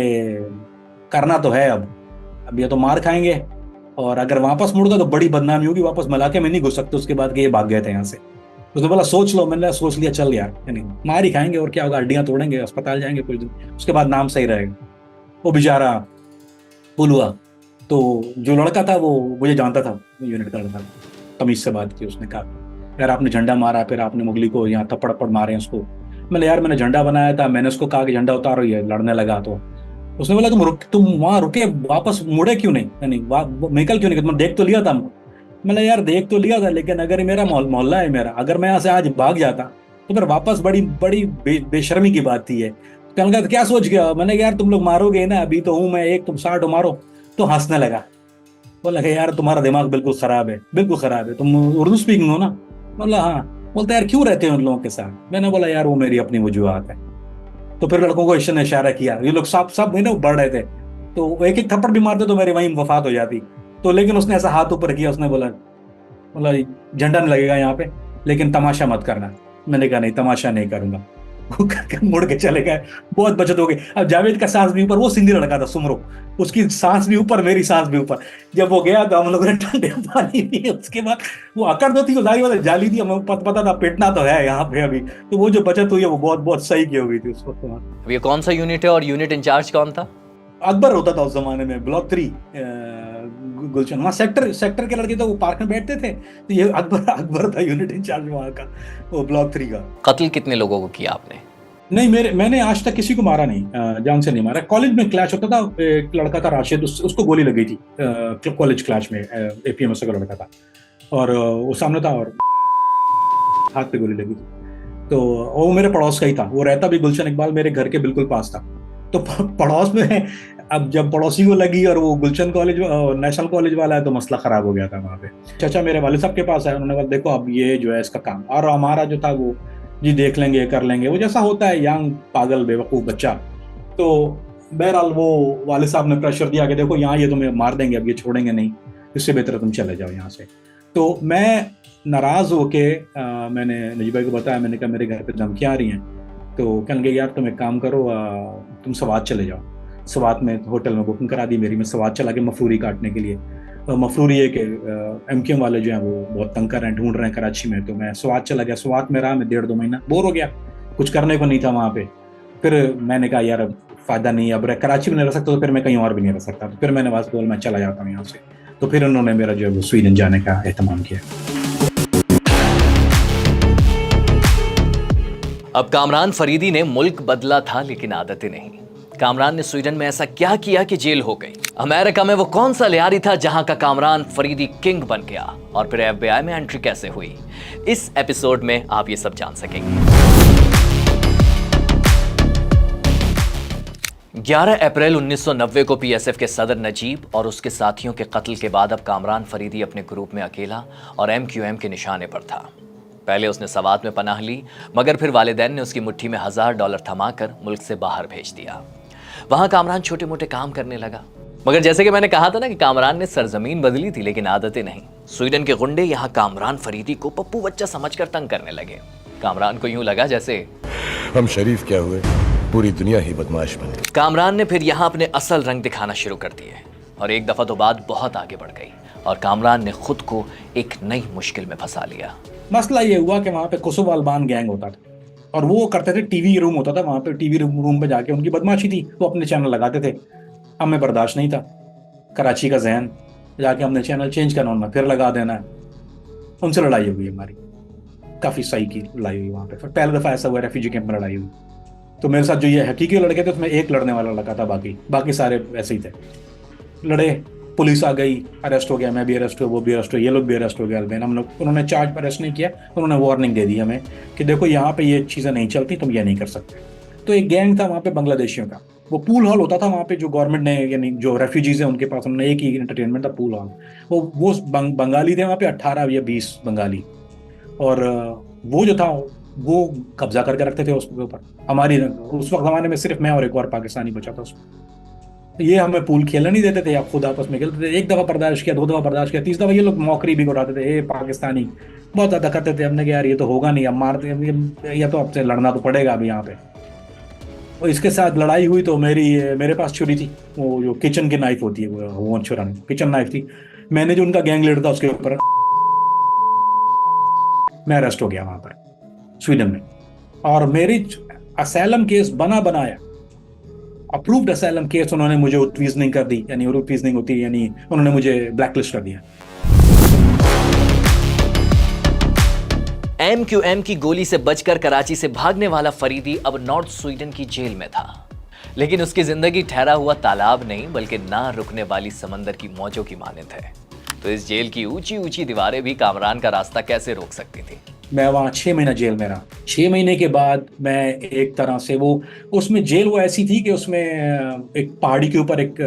करना तो है। अब ये तो मार खाएंगे, और अगर वापस मुड़ गए तो बड़ी बदनामी होगी, वापस मलाके में नहीं घुस सकते उसके बाद कि ये भाग गए थे यहाँ से। उसने बोला सोच लो, मैंने सोच लिया, चल यार, यानी मार ही खाएंगे और क्या होगा, हड्डियां तोड़ेंगे, अस्पताल जाएंगे कुछ दिन, उसके बाद नाम सही रहेगा। वो बेचारा फुल हुआ। तो जो लड़का था वो मुझे जानता था, यूनिट का लड़का, तमीज से बात की। उसने कहा यार आपने झंडा मारा, फिर आपने मुगली को यहाँ थप्पड़ मारे उसको। मैंने यार मैंने झंडा बनाया था, मैंने उसको कहा कि झंडा उतारो, ये लड़ने लगा। तो उसने बोला तुम वहां रुके, वापस मुड़े क्यों नहीं, यानी निकल क्यों नहीं, तुमने देख तो लिया था। मैंने यार देख तो लिया था, लेकिन अगर मेरा मोहल्ला है मेरा, अगर मैं यहाँ से आज भाग जाता तो फिर वापस बड़ी बड़ी बेशर्मी की बात थी। है कहने लगा क्या सोच गया। मैंने यार तुम लोग मारोगे ना, अभी तो हूं मैं एक, तुम 60 मारो। तो हंसने लगा, बोला यार तुम्हारा दिमाग बिल्कुल खराब है, बिल्कुल खराब है, तुम उर्दू स्पीकिंग हो ना। बोला हाँ। बोलता यार क्यों रहते हो उन लोगों के साथ। मैंने बोला यार वो मेरी अपनी वजूहत है। तो फिर लड़कों को इसने इशारा किया, ये लोग सब बढ़ रहे थे, तो एक एक थप्पड़ भी मारते तो मेरी वहीं वफात हो जाती। तो लेकिन उसने ऐसा हाथ ऊपर किया, उसने बोला झंडा नहीं लगेगा यहाँ पे, लेकिन तमाशा मत करना। मैंने कहा नहीं, तमाशा नहीं करूंगा। वो मुड़ के चले गए, बहुत बचत हो गई। अब जावेद का सांस भी ऊपर, वो सिंधी लड़का था सुमरो, उसकी सांस भी ऊपर, मेरी सांस भी ऊपर। जब वो गया तो हम लोगों ने ठंडे पानी पिए। उसके बाद वो अकड़ तो थी, वो जाली थी, हमें पता था पिटना तो है यहाँ पे अभी। तो वो जो बचत हुई है वो बहुत बहुत सही की हो गई थी उस वक्त। ये कौन सा यूनिट है और यूनिट इंचार्ज कौन था? अकबर होता था उस जमाने में, ब्लॉक 3 गुलशन। वहाँ सेक्टर के लड़के तो वो पार्क में बैठते थे, तो ये अकबर था यूनिट इंचार्ज वहाँ का, वो ब्लॉक 3 का। कत्ल कितने लोगों को किया आपने? नहीं, मैंने आज तक किसी को मारा नहीं, जान से नहीं मारा। कॉलेज में क्लैश होता था, एक लड़का था राशिद, उसको गोली लगी थी कॉलेज क्लैश में, APMS का लड़का था, और वो सामने था और हाथ पे गोली लगी थी। तो वो मेरे पड़ोस का ही था, वो रहता भी गुलशन इकबाल मेरे घर के बिल्कुल पास था। तो पड़ोस में, अब जब पड़ोसी को लगी और वो गुलशन कॉलेज नेशनल कॉलेज वाला है, तो मसला खराब हो गया था वहाँ पे। चाचा मेरे वाले साहब के पास है, उन्होंने कहा देखो अब ये जो है इसका काम, और हमारा जो था वो जी देख लेंगे, कर लेंगे, वो जैसा होता है यंग पागल बेवकूफ बच्चा। तो बहरहाल वो वाले साहब ने प्रेशर दिया कि देखो यहाँ ये तुम्हें मार देंगे, अब ये छोड़ेंगे नहीं, इससे बेहतर तुम चले जाओ यहाँ से। तो मैं नाराज होके मैंने नजीब भाई को बताया, मैंने कहा मेरे घर पे धमकियाँ आ रही हैं। तो कहने लगे यार तुम एक काम करो, तुम सवात चले जाओ। सवात में होटल में बुकिंग करा दी मेरी, मैं सवात चला के मफरूरी काटने के लिए। मफरूरी है कि MQM वाले जो हैं वो बहुत तंग कर रहे हैं, ढूंढ रहे हैं कराची में। तो मैं सवात चला गया, सवात में रहा मैं 1.5-2 महीना, बोर हो गया, कुछ करने को नहीं था वहाँ पे। फिर मैंने कहा यार अब फायदा नहीं, अब कराची में नहीं रह सकता तो फिर मैं कहीं और भी नहीं रह सकता। तो फिर मैंने बस बोल मैं चला जाता हूँ यहाँ से। तो फिर उन्होंने मेरा जो है वो स्वीडन जाने का एहतमाम किया। अब कामरान फरीदी ने मुल्क बदला था लेकिन आदतें नहीं। कामरान ने स्वीडन में ऐसा क्या किया कि जेल हो गई? अमेरिका में वो कौन सा लियारी था जहां का कामरान फरीदी किंग बन गया? और फिर FBI में एंट्री कैसे हुई? इस एपिसोड में आप ये सब जान सकेंगे। 11 अप्रैल 1990 को PSF के सदर नजीब और उसके साथियों के कत्ल के बाद अब कामरान फरीदी अपने ग्रुप में अकेला और MQM के निशाने पर था। पहले उसने सवात में पनाह ली, मगर फिर वालिदैन ने उसकी मुट्ठी में $1000 थमाकर मुल्क से बाहर भेज दिया। वहां कामरान छोटे मोटे काम करने लगा, मगर जैसे कि मैंने कहा था ना कि कामरान ने सरजमीन बदली थी लेकिन आदतें नहीं। स्वीडन के गुंडे यहाँ कामरान फरीदी को पप्पू बच्चा समझकर तंग करने लगे। कामरान को यूं लगा जैसे हम शरीफ क्या हुए, पूरी दुनिया ही बदमाश बन गई। कामरान ने फिर यहाँ अपने असल रंग दिखाना शुरू कर दिए और एक दफा तो बात बहुत आगे बढ़ गई और कामरान ने खुद को एक नई मुश्किल में फंसा लिया। मसला ये हुआ कि वहाँ पे कोसोवो अल्बान गैंग होता था और वो करते थे, टीवी रूम होता था वहाँ पे, टीवी रूम पे जाके उनकी बदमाशी थी, वो अपने चैनल लगाते थे। हमें बर्दाश्त नहीं था, कराची का जहन, जाके हमने चैनल चेंज करना होना, फिर लगा देना है। उनसे लड़ाई हुई हमारी, काफ़ी सही की लड़ाई हुई वहाँ पे। फिर पहली दफ़ा ऐसा हुआ रेफ्यूजी कैंप में लड़ाई हुई, तो मेरे साथ जो ये हकीकी लड़के थे उसमें एक लड़ने वाला लड़का था, बाकी सारे ऐसे ही थे। लड़े, पुलिस आ गई, अरेस्ट हो गया, मैं भी अरेस्ट हुआ, वो भी अरेस्ट हुआ, ये लोग भी अरेस्ट हो गए। अलबेन हम लोग, उन्होंने चार्ज पर अरेस्ट नहीं किया, उन्होंने वार्निंग दे दी हमें कि देखो यहाँ पे ये चीज़ें नहीं चलती, तुम ये नहीं कर सकते। तो एक गैंग था वहाँ पे बांग्लादेशियों का, वो पूल हॉल होता था वहाँ पे, जो गवर्नमेंट ने, यानी जो रेफ्यूजीज हैं उनके पास, उन्होंने एक ही एंटरटेनमेंट था, पूल हॉल। वो बंगाली थे वहाँ पे, 18 या 20 बंगाली, और वो जो था वो कब्जा करके रखते थे उसके ऊपर। हमारी उस वक्त ज़माने में सिर्फ मैं और एक और पाकिस्तानी बचा था उसमें। ये हमें पूल खेलने नहीं देते थे, या खुद आपस में खेलते थे। एक दफ़ा बर्दाश्त किया, 2 दफ़ा बर्दाश्त किया, 3 दफ़ा ये लोग मौकरी भी उड़ाते थे, ये पाकिस्तानी बहुत ज़्यादा करते थे। हमने कहा यार ये तो होगा नहीं, अब मारते, या तो आपसे लड़ना तो पड़ेगा अभी यहाँ पे। और इसके साथ लड़ाई हुई तो मेरे पास छुरी थी, वो जो किचन की नाइफ होती है, वो छुरा नहीं, किचन नाइफ थी। मैंने जो उनका गैंग लीडर था उसके ऊपर, मैं अरेस्ट हो गया वहाँ पर स्वीडन में, और मेरी असैलम केस बनाया, अप्रूव्ड असैलम केस, उन्होंने मुझे उत्वीजनिंग कर दी, यानी उत्वीजनिंग होती है, यानी उन्होंने मुझे ब्लैकलिस्ट कर दिया। MQM की गोली से बचकर कराची से भागने वाला फरीदी अब नॉर्थ स्वीडन की जेल में था, लेकिन उसकी जिंदगी ठहरा हुआ तालाब नहीं बल्कि ना रुकने वाली समंदर की मौजों की मानंद है। तो इस जेल की ऊंची ऊंची दीवारें भी कामरान का रास्ता कैसे रोक सकती थी? मैं वहाँ 6 महीना जेल में रहा। 6 महीने के बाद मैं एक तरह से उसमें जेल वो ऐसी थी कि उसमें एक पहाड़ी के ऊपर एक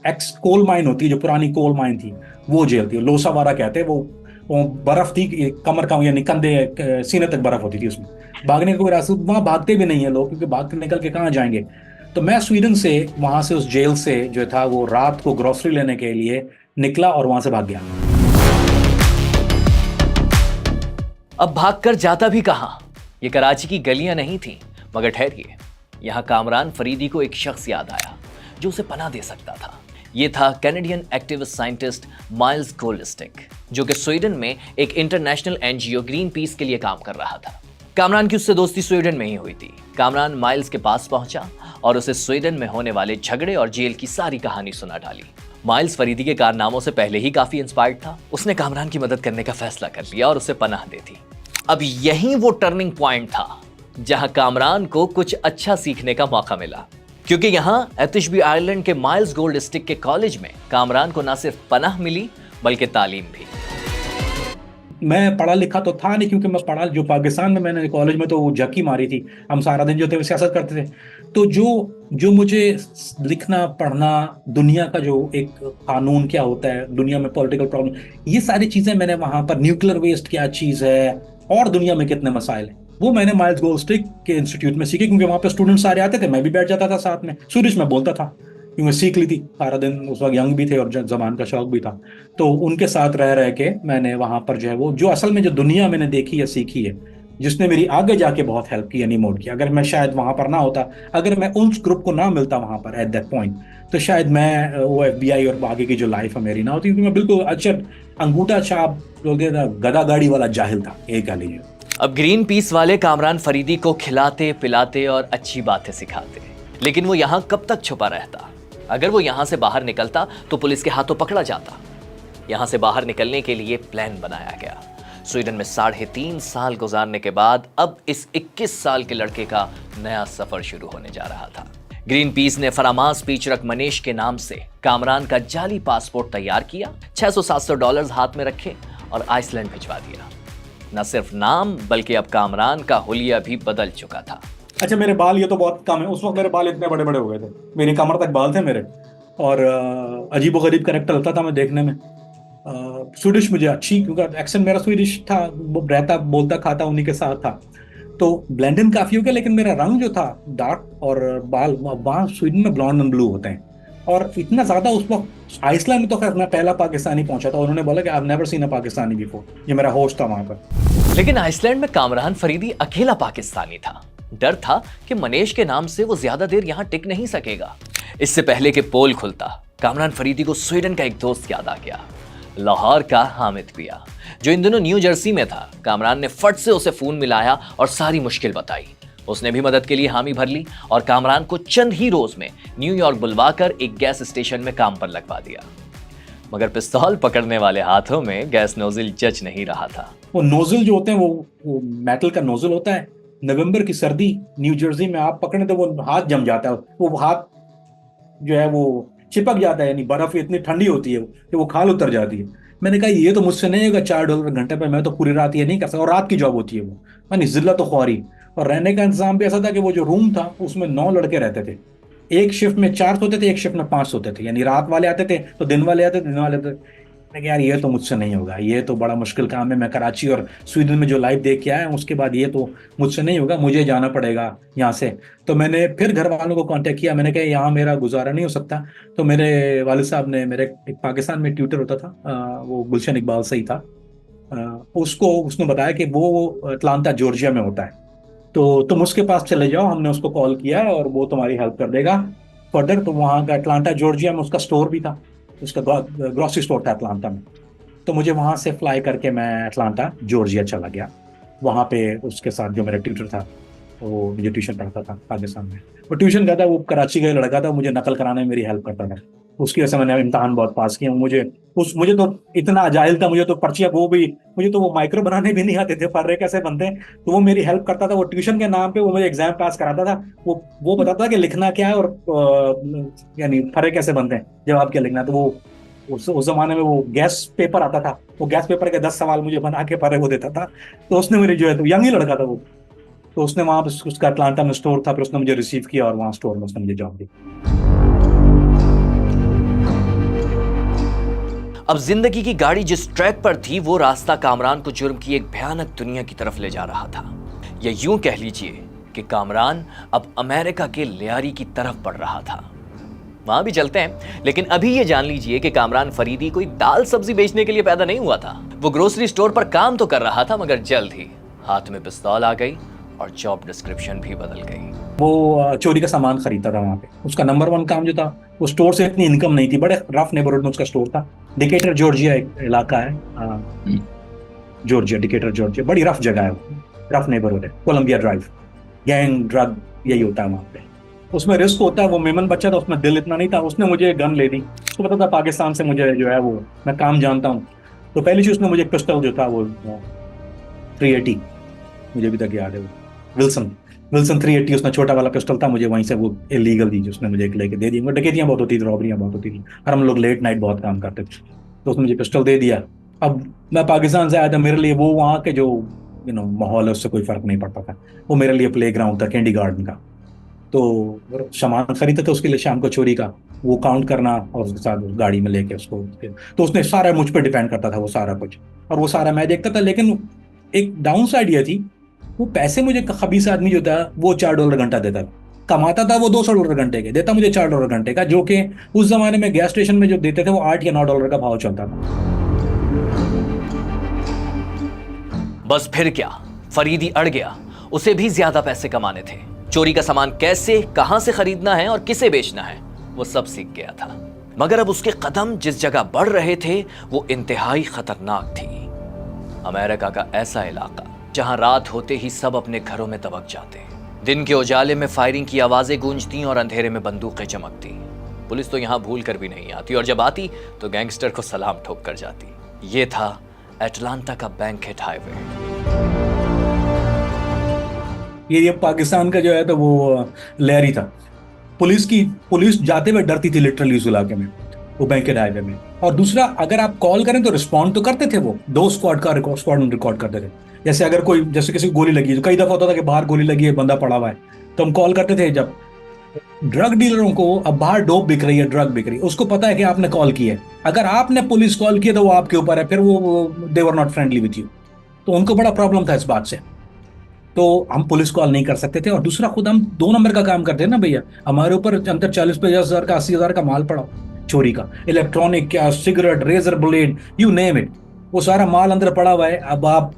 एक्स कोल माइन होती है, जो पुरानी कोल माइन थी, वो जेल थी। लोसावारा कहते हैं, वो बर्फ थी, कमर का यानी कंधे सीने तक बर्फ होती थी उसमें। भागने का कोई रास्ता, वहाँ भागते भी नहीं है लोग, क्योंकि भाग के निकल के कहाँ जाएंगे। तो मैं स्वीडन से, वहाँ से, उस जेल से जो था, वो रात को ग्रोसरी लेने के लिए निकला और वहाँ से भाग गया। अब भागकर जाता भी कहां? ये कराची की गलियां नहीं थी, मगर ठहरिए, यहां कामरान फरीदी को एक शख्स याद आया जो उसे पनाह दे सकता था। ये था कैनेडियन एक्टिविस्ट साइंटिस्ट माइल्स गोल्डस्टिक, जो कि स्वीडन में एक इंटरनेशनल NGO ग्रीन पीस के लिए काम कर रहा था। कामरान की उससे दोस्ती स्वीडन में ही हुई थी। कामरान माइल्स के पास पहुंचा और उसे स्वीडन में होने वाले झगड़े और जेल की सारी कहानी सुना डाली। माइल्स फरीदी के कारनामों से पहले ही काफी इंस्पायर्ड था। उसने कामरान की मदद करने का फैसला कर लिया और उसे पनाह दे दी। अब यही वो टर्निंग पॉइंट था जहां कामरान को कुछ अच्छा सीखने का मौका मिला, क्योंकि यहां एतिशबी आयरलैंड के माइल्स गोल्डस्टिक के कॉलेज में कामरान को न सिर्फ पनाह मिली बल्कि तालीम भी। मैं पढ़ा लिखा तो था नहीं, क्योंकि मैं पढ़ा, जो पाकिस्तान में मैंने कॉलेज में तो वो झकी मारी थी, हम सारा दिन जो थे सियासत करते थे। तो जो मुझे लिखना पढ़ना, दुनिया का जो एक कानून क्या होता है, दुनिया में पॉलिटिकल प्रॉब्लम, ये सारी चीज़ें मैंने वहाँ पर, न्यूक्लियर वेस्ट क्या चीज़ है और दुनिया में कितने मसाइल हैं, वो मैंने माइल्स गोल्डस्टिक के इंस्टीट्यूट में सीखे, क्योंकि वहाँ पे स्टूडेंट्स सारे आते थे, मैं भी बैठ जाता था साथ में, स्वीडिश में बोलता था, क्योंकि सीख ली थी सारा दिन। उस वक्त यंग भी थे और जबान का शौक भी था, तो उनके साथ रह के मैंने वहाँ पर जो है वो, जो असल में जो दुनिया मैंने देखी या सीखी है, जिसने मेरी आगे जाके बहुत हेल्प की, यानी मोड की। अगर मैं शायद वहाँ पर ना होता, अगर मैं उस ग्रुप को ना मिलता वहाँ पर एट दैट पॉइंट, तो शायद मैं वो FBI और आगे की जो लाइफ है मेरी ना होती, क्योंकि मैं बिल्कुल अच्छा अंगूठा छाप बोलते था, गधा गाड़ी वाला जाहिल था, एक कह लीजिए। अब ग्रीन पीस वाले कामरान फरीदी को खिलाते पिलाते और अच्छी बातें सिखाते, लेकिन वो यहाँ कब तक छुपा रहता? अगर वो यहाँ से बाहर निकलता तो पुलिस के हाथों पकड़ा जाता। यहाँ से बाहर निकलने के लिए प्लान बनाया गया। स्वीडन में 3.5 साल गुजारने के बाद अब इस 21 साल के लड़के का नया सफर शुरू होने जा रहा था। ग्रीन पीस ने फरामास पीचरक मनीष के नाम से कामरान का जाली पासपोर्ट तैयार किया, $600-700 हाथ में रखे और आइसलैंड भिजवा दिया। न सिर्फ नाम बल्कि अब कामरान का हुलिया भी बदल चुका था। अच्छा, मेरे बाल ये तो बहुत कम है, उस वक्त मेरे बाल इतने बड़े बड़े हो गए थे, मेरी कमर तक बाल थे मेरे, और अजीबोगरीब कैरेक्टर लगता था मैं देखने में। स्वीडिश मुझे अच्छी, क्योंकि एक्सेंट मेरा स्वीडिश था, वो रहता बोलता खाता उन्हीं के साथ था, तो ब्लेंड इन काफी हो गया। लेकिन मेरा रंग जो था डार्क, और बाल वहाँ स्वीडन में ब्लॉन्ड एंड ब्लू होते हैं, और इतना ज्यादा उस वक्त आइसलैंड में तो खैर मैं पहला पाकिस्तानी पहुंचा था, उन्होंने बोला कि I have never seen a Pakistani before, ये मेरा होस्ट था वहां पर। लेकिन आइसलैंड में कामरान फरीदी अकेला पाकिस्तानी था। डर था कि मनीष के नाम से वो ज्यादा देर यहां टिक नहीं सकेगा। इससे पहले कि पोल खुलता, कामरान फरीदी को स्वीडन का एक दोस्त याद आ गया, लाहौर का हामिद पिया, जो इन दिनों न्यू जर्सी में था। कामरान ने फट से उसे फोन मिलाया और सारी मुश्किल बताई। उसने भी मदद के लिए हामी भर ली और कामरान को चंद ही रोज में न्यूयॉर्क बुलवाकर एक गैस स्टेशन में काम पर लगवा दिया। मगर पिस्तौल पकड़ने वाले हाथों में गैस नोजल जच नहीं रहा था। वो नोजल जो होते हैं वो मेटल का नोजल होता है। नवंबर की सर्दी न्यू जर्सी में आप पकड़े तो वो हाथ जम जाता है, वो हाथ जो है वो चिपक जाता है, यानी बर्फ इतनी ठंडी होती है कि वो खाल उतर जाती है। मैंने कहा ये तो मुझसे नहीं होगा, $4 घंटे पे मैं तो पूरी रात ये नहीं कर सकता, और रात की जॉब होती है वो, यानी जिल्लत ख्वारी। और रहने का इंतजाम भी ऐसा था कि वो जो रूम था उसमें 9 लड़के रहते थे, एक शिफ्ट में 4 सोते थे, एक शिफ्ट में 5 सोते थे, यानी रात वाले आते थे तो दिन वाले आते थे, दिन वाले आते थे। मैं यार ये तो मुझसे नहीं होगा, ये तो बड़ा मुश्किल काम है, मैं कराची और स्वीडन में जो लाइफ देख के आया हूँ उसके बाद ये तो मुझसे नहीं होगा, मुझे जाना पड़ेगा यहाँ से। तो मैंने फिर घर वालों को कांटेक्ट किया, मैंने कहा यहाँ मेरा गुजारा नहीं हो सकता। तो मेरे वालिद साहब ने, मेरे एक पाकिस्तान में ट्यूटर होता था, वो गुलशन इकबाल से ही था, उसने बताया कि वो अटलांटा जॉर्जिया में होता है, तो तुम उसके पास चले जाओ। हमने उसको कॉल किया और वो तुम्हारी हेल्प कर देगा फर्दर। तो वहाँ का अटलांटा जॉर्जिया में उसका स्टोर भी था, उसका ग्रोसरी स्टोर था अटलांटा में। तो मुझे वहाँ से फ्लाई करके मैं अटलांटा जॉर्जिया चला गया। वहाँ पे उसके साथ जो मेरा ट्यूटर था, वो मुझे ट्यूशन पढ़ाता था पाकिस्तान में, वो ट्यूशन का था, वो कराची का लड़का था, मुझे नकल कराने में मेरी हेल्प करता था। उसकी वजह से मैंने इम्तहान बहुत पास किया। मुझे तो इतना जाहिल था, मुझे तो पर्चियाँ मुझे तो वो माइक्रो बनाने भी नहीं आते थे, फर्रे कैसे बनते हैं, तो वो मेरी हेल्प करता था। वो ट्यूशन के नाम पे वो मुझे एग्जाम पास कराता था, वो बताता था कि लिखना क्या है और यानी फर्रे कैसे बनते हैं, जवाब क्या लिखना है। तो वो उस जमाने में वो गैस पेपर आता था, वो गैस पेपर के 10 सवाल मुझे बना के फर्रे वो देता था। तो उसने मेरी जो है, तो यंग ही लड़का था वो, तो उसने वहाँ पे उसका अटलांटा में स्टोर था, फिर उसने मुझे रिसीव किया और वहाँ स्टोर में उसने मुझे जॉब दी। अब जिंदगी की गाड़ी जिस ट्रैक पर थी, वो रास्ता कामरान को जुर्म की एक भयानक दुनिया की तरफ ले जा रहा था। या यूं कह लीजिए कि कामरान अब अमेरिका के लियारी की तरफ बढ़ रहा था। वहां भी चलते हैं, लेकिन अभी ये जान लीजिए कि कामरान फरीदी कोई दाल सब्जी बेचने के लिए पैदा नहीं हुआ था। वो ग्रोसरी स्टोर पर काम तो कर रहा था, मगर जल्द ही हाथ में पिस्तौल आ गई और जॉब डिस्क्रिप्शन भी बदल गई। वो चोरी का सामान खरीदता था वहाँ पे। उसका नंबर 1 काम जो था, वो स्टोर से इतनी इनकम नहीं थी, बड़े रफ नेबरहुड में उसका स्टोर था। डिकेटर जॉर्जिया एक इलाका है, जॉर्जिया, डिकेटर जॉर्जिया, बड़ी रफ जगह है, रफ नेबरहुड है, कोलंबिया ड्राइव, गैंग ड्रग यही होता है वहाँ पे। उसमें रिस्क होता है। वो मेमन बच्चा था, उसमें दिल इतना नहीं था, उसने मुझे गन ले दी। उसको पता था पाकिस्तान से मुझे जो है वो मैं काम जानता हूँ, तो पहली चीज उसने मुझे पिस्टल जो था वो 380, मुझे अभी तक याद है, वो विल्सन 380 उसने छोटा वाला पिस्टल था, मुझे वहीं से वो इलीगल दी, उसने मुझे लेके दे दी। वो डकैतियां बहुत होती थी, रॉबरियां बहुत होती थी, और हम लोग लेट नाइट बहुत काम करते थे, तो उसने मुझे पिस्टल दे दिया। अब मैं पाकिस्तान से आया था, मेरे लिए वो वहाँ के जो माहौल है उससे कोई फर्क नहीं पड़ता था। वो मेरे लिए प्ले ग्राउंड था, कैंडी गार्डन का। तो सामान खरीदते थे उसके लिए शाम को चोरी का, वो काउंट करना और उसके साथ गाड़ी में लेके उसको, तो उसने सारा मुझ पर डिपेंड करता था वो सारा कुछ, और वो सारा मैं देखता था। लेकिन एक डाउन साइड ये थी, वो पैसे मुझे खबीस आदमी जो था वो $4 घंटा देता था, कमाता था वो $200 घंटे के, देता मुझे $4 घंटे का, जो कि उस जमाने में गैस स्टेशन में जो देते थे वो $8 या $9 का भाव चलता था। बस फिर क्या, फरीदी अड़ गया। उसे भी ज्यादा पैसे कमाने थे। चोरी का सामान कैसे, कहां से खरीदना है और किसे बेचना है, वो सब सीख गया था। मगर अब उसके कदम जिस जगह बढ़ रहे थे वो इंतहाई खतरनाक थी। अमेरिका का ऐसा इलाका जहां रात होते ही सब अपने घरों में दबक जाते, दिन के उजाले में फायरिंग की आवाजें गूंजती और अंधेरे में बंदूकें चमकती। पुलिस तो यहां भूल कर भी नहीं आती, और जब आती तो गैंगस्टर को सलाम ठोक कर जाती। ये था अटलांटा का बैंकेट हाईवे। ये पाकिस्तान का जो है तो वो लहरी था, पुलिस जाते हुए डरती थी लिटरली उस इलाके में, वो बैंकेड हाईवे में। और दूसरा, अगर आप कॉल करें तो रिस्पॉन्ड तो करते थे, वो 2 स्क्वाड का रिकॉर्ड करते थे। जैसे अगर जैसे किसी को गोली लगी है, तो कई दफा होता था कि बाहर गोली लगी है, बंदा पड़ा हुआ है, तो हम कॉल करते थे। जब ड्रग डीलरों को अब बाहर डोप बिक रही है, ड्रग बिक रही है, उसको पता है कि आपने कॉल की है, अगर आपने पुलिस कॉल की है तो वो आपके ऊपर है, फिर वो they were not friendly with you. तो उनको बड़ा प्रॉब्लम था इस बात से, तो हम पुलिस कॉल नहीं कर सकते थे। और दूसरा, खुद हम 2 नंबर का काम करते हैं ना भैया, हमारे ऊपर अंदर 40-50 हज़ार का, 80 हज़ार का माल पड़ा चोरी का, इलेक्ट्रॉनिक, क्या cigarette, razor blade, you name it, वो सारा माल अंदर पड़ा हुआ है। अब आप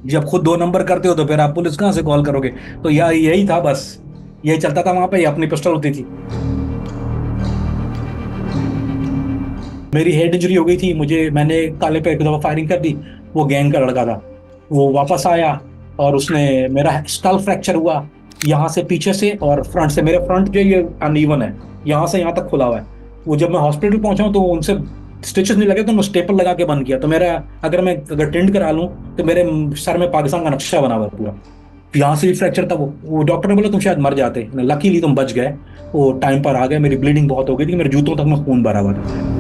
जब खुद 2 नंबर करते हो तो फिर आप पुलिस कहाँ से कॉल करोगे? तो यही था, बस यही चलता था वहां पे, अपनी पिस्टल होती थी। मेरी हेड इंजरी हो गई थी, मैंने काले पे एक दफा फायरिंग कर दी, वो गैंग का लड़का था, वो वापस आया और उसने मेरा स्कल फ्रैक्चर हुआ, यहाँ से पीछे से और फ्रंट से। मेरे फ्रंट जो ये अनइवन है, यहाँ से यहाँ तक खुला हुआ है। वो जब मैं हॉस्पिटल पहुंचा हूँ तो उनसे स्टिचेस नहीं लगे, तो मैं स्टेपल लगा के बंद किया। तो मेरा अगर टेंट करा लूँ तो मेरे सर में पाकिस्तान का नक्शा बना हुआ पूरा, यहाँ से भी फ्रैक्चर था। वो डॉक्टर ने बोला तुम शायद मर जाते, लकीली तुम बच गए, वो टाइम पर आ गए। मेरी ब्लीडिंग बहुत हो गई थी, मेरे जूतों तक में खून भरा हुआ था।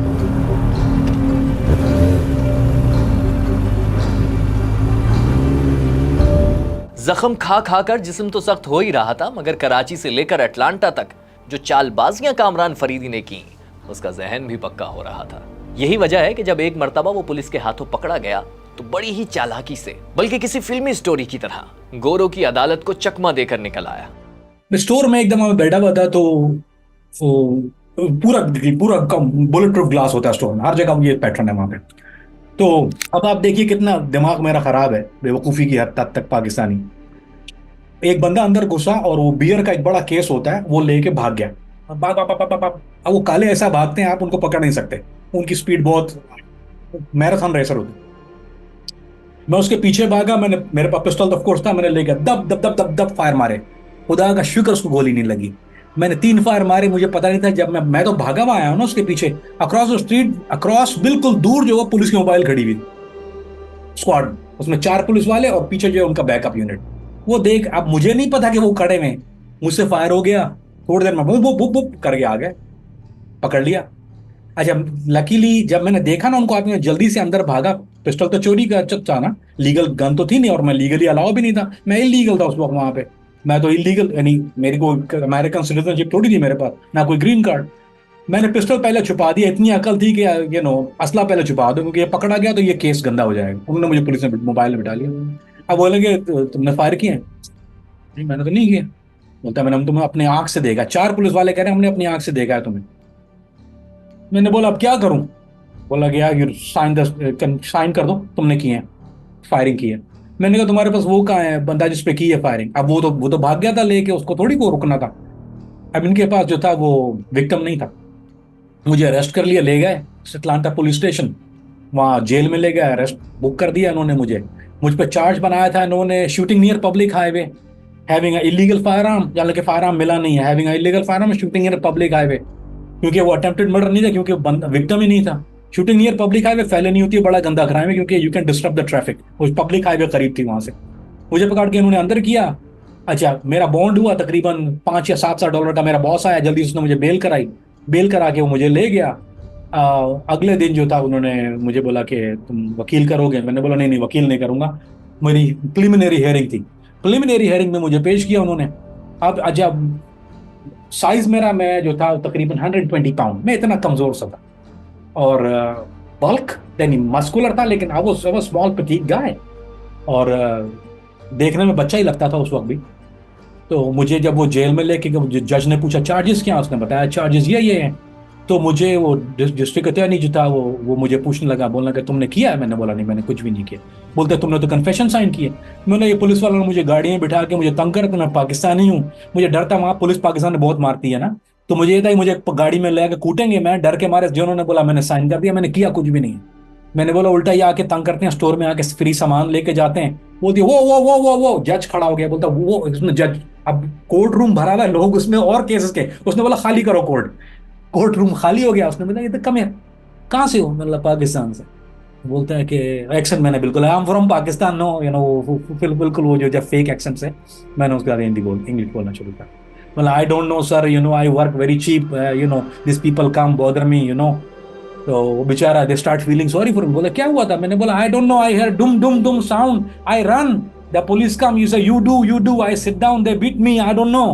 जख्म खा खा कर जिस्म तो सख्त हो ही रहा था, मगर कराची से लेकर अटलांटा तक जो चालबाजियां कामरान फरीदी ने की, उसका जहन भी पक्का हो रहा था। यही वजह है कि जब एक मर्तबा वो पुलिस के हाथों पकड़ा गया तो बड़ी ही चालाकी से, बल्कि किसी फिल्मी स्टोरी की तरह, गोरों की अदालत को चकमा देकर निकल आया। स्टोर में एकदम मैं बैठा हुआ था, तो पूरा पूरा बुलेट प्रूफ ग्लास होता है स्टोर में, हर जगह ये पैटर्न है वहां पे। तो अब आप देखिए कितना दिमाग मेरा खराब है, बेवकूफ़ी की हद तक पाकिस्तानी। एक बंदा अंदर घुसा और वो बियर का एक बड़ा केस होता है, वो लेके भाग गया। भाग भाग भाग भाग भाग। अब वो काले ऐसा भागते हैं, आप उनको पकड़ नहीं सकते, उनकी स्पीड बहुत, मैराथन रेसर होती। मैं उसके पीछे भागा, मेरे पास पिस्टल ऑफ कोर्स था, मैंने लेकर दब दब दब दब दब फायर मारे। खुदा का शुक्र उसको गोली नहीं लगी। मैंने 3 फायर मारे, मुझे पता नहीं था। जब मैं तो भागा हुआ आया हूं ना उसके पीछे, अक्रॉस द स्ट्रीट, अक्रॉस बिल्कुल दूर जो है पुलिस की मोबाइल खड़ी हुई, स्क्वाड, उसमें 4 पुलिस वाले और पीछे जो है उनका बैकअप यूनिट। वो देख, अब मुझे नहीं पता कि वो खड़े में, मुझसे फायर हो गया, थोड़ी देर में बुप बुप बुप बुप करके आ गए, पकड़ लिया। अच्छा, लकीली जब मैंने देखा ना उनको, आपने जल्दी से अंदर भागा। पिस्टल तो चोरी का था ना, लीगल गन तो थी नहीं, और मैं लीगली अलाउ भी नहीं था, मैं इलीगल था उस वक्त वहां पे। मैं तो इलीगल, यानी मेरी कोई अमेरिकन सिटीजनशिप थोड़ी थी मेरे पास, ना कोई ग्रीन कार्ड। मैंने पिस्टल पहले छुपा दिया, इतनी अकल थी कि असला पहले छुपा दो, क्योंकि ये पकड़ा गया तो ये केस गंदा हो जाएगा। उन्होंने मुझे पुलिस ने मोबाइल में बिठा लिया। अब बोलेंगे तुमने फायर किए? नहीं, मैंने तो नहीं किया। बोलता मैंने तुम्हें अपनी आंख से देखा। 4 पुलिस वाले कह रहे हैं हमने अपनी आंख से देखा है तुम्हें। मैंने बोला अब क्या करूं? बोला गया साइन कर दो, तुमने किए हैं, फायरिंग की है। मैंने कहा तुम्हारे पास वो कहाँ है बंदा जिस पे की है फायरिंग? अब वो तो भाग गया था लेके, उसको थोड़ी को रुकना था। अब इनके पास जो था वो विक्टिम नहीं था। मुझे अरेस्ट कर लिया, ले गए अटलांटा पुलिस स्टेशन, वहाँ जेल में ले गए, अरेस्ट बुक कर दिया इन्होंने। मुझ पर चार्ज बनाया था इन्होंने, shooting near public highway, having illegal fire arm, हालांकि फायर आर्म मिला नहीं है, having illegal fire arm, shooting near public highway, क्योंकि वो अटेम्प्टेड मर्डर नहीं था, क्योंकि विक्टिम ही नहीं था। शूटिंग नियर पब्लिक हाईवे फैले होती है, बड़ा गंदा क्राइम है, क्योंकि you can disturb the traffic. उस पब्लिक हाईवे करीब थी वहां से, मुझे पकड़ के इन्होंने अंदर किया। अच्छा, मेरा बॉन्ड हुआ तकरीबन $5 या $7 का, मेरा बॉस आया जल्दी, उसने मुझे बेल कराई, बेल करा के वो मुझे ले गया। अगले दिन जो था उन्होंने मुझे बोला कि तुम वकील करोगे? मैंने बोला नहीं, वकील नहीं करूंगा। मेरी प्रिलिमिनरी हियरिंग थी, प्रिलिमिनरी हियरिंग में मुझे पेश किया उन्होंने। अब अच्छा, साइज मेरा, मैं जो था तकरीबन 120 पाउंड, मैं इतना कमजोर सा था, और बल्क यानी मस्कुलर था, लेकिन आई वाज स्मॉल पेटिट गाय, और देखने में बच्चा ही लगता था उस वक्त भी। तो मुझे जब वो जेल में लेके, जज ने पूछा चार्जेस क्या, उसने बताया चार्जेस ये हैं। तो मुझे वो डिस्ट्रिक्ट अटॉर्नी जो था वो मुझे पूछने लगा, बोलना कि तुमने किया है? मैंने बोला नहीं, मैंने कुछ भी नहीं किया। बोलते तुमने तो कन्फेशन साइन किए। मैंने, ये पुलिस वालों ने मुझे गाड़ी में बिठा के मुझे तंग कर, मैं पाकिस्तानी हूँ, मुझे डर था, वहाँ पुलिस पाकिस्तान में बहुत मारती है ना, तो मुझे ये था कि मुझे गाड़ी में ले कूटेंगे, मैं डर के मारे, जिन्होंने बोला मैंने साइन कर दिया, मैंने किया कुछ भी नहीं। मैंने बोला उल्टा ये आके तंग करते हैं, स्टोर में आके फ्री सामान लेके जाते हैं। बोलती वो जज खड़ा हो गया, बोलता वो उसमें जज, अब कोर्ट रूम भरा हुआ है लोग उसमें और केसेस के, उसने बोला खाली करो कोर्ट रूम खाली हो गया। उसने बोला ये तो कम है, कहाँ से हो? मतलब पाकिस्तान से। बोलता है कि एक्शन, मैंने बिल्कुल I am from Pakistan, no बिल्कुल वो जो जब फेक एक्शन से मैंने उसके बाद इंग्लिश बोलना शुरू किया। बोला I don't know sir, you know I work very cheap, you know this people come bother me, you know. तो वो बेचारा they start feeling sorry for, बोला क्या हुआ था? मैंने बोला I don't know, I hear dum dum dum sound, I run, the police come, you say you do, I sit down, they beat me, I don't know.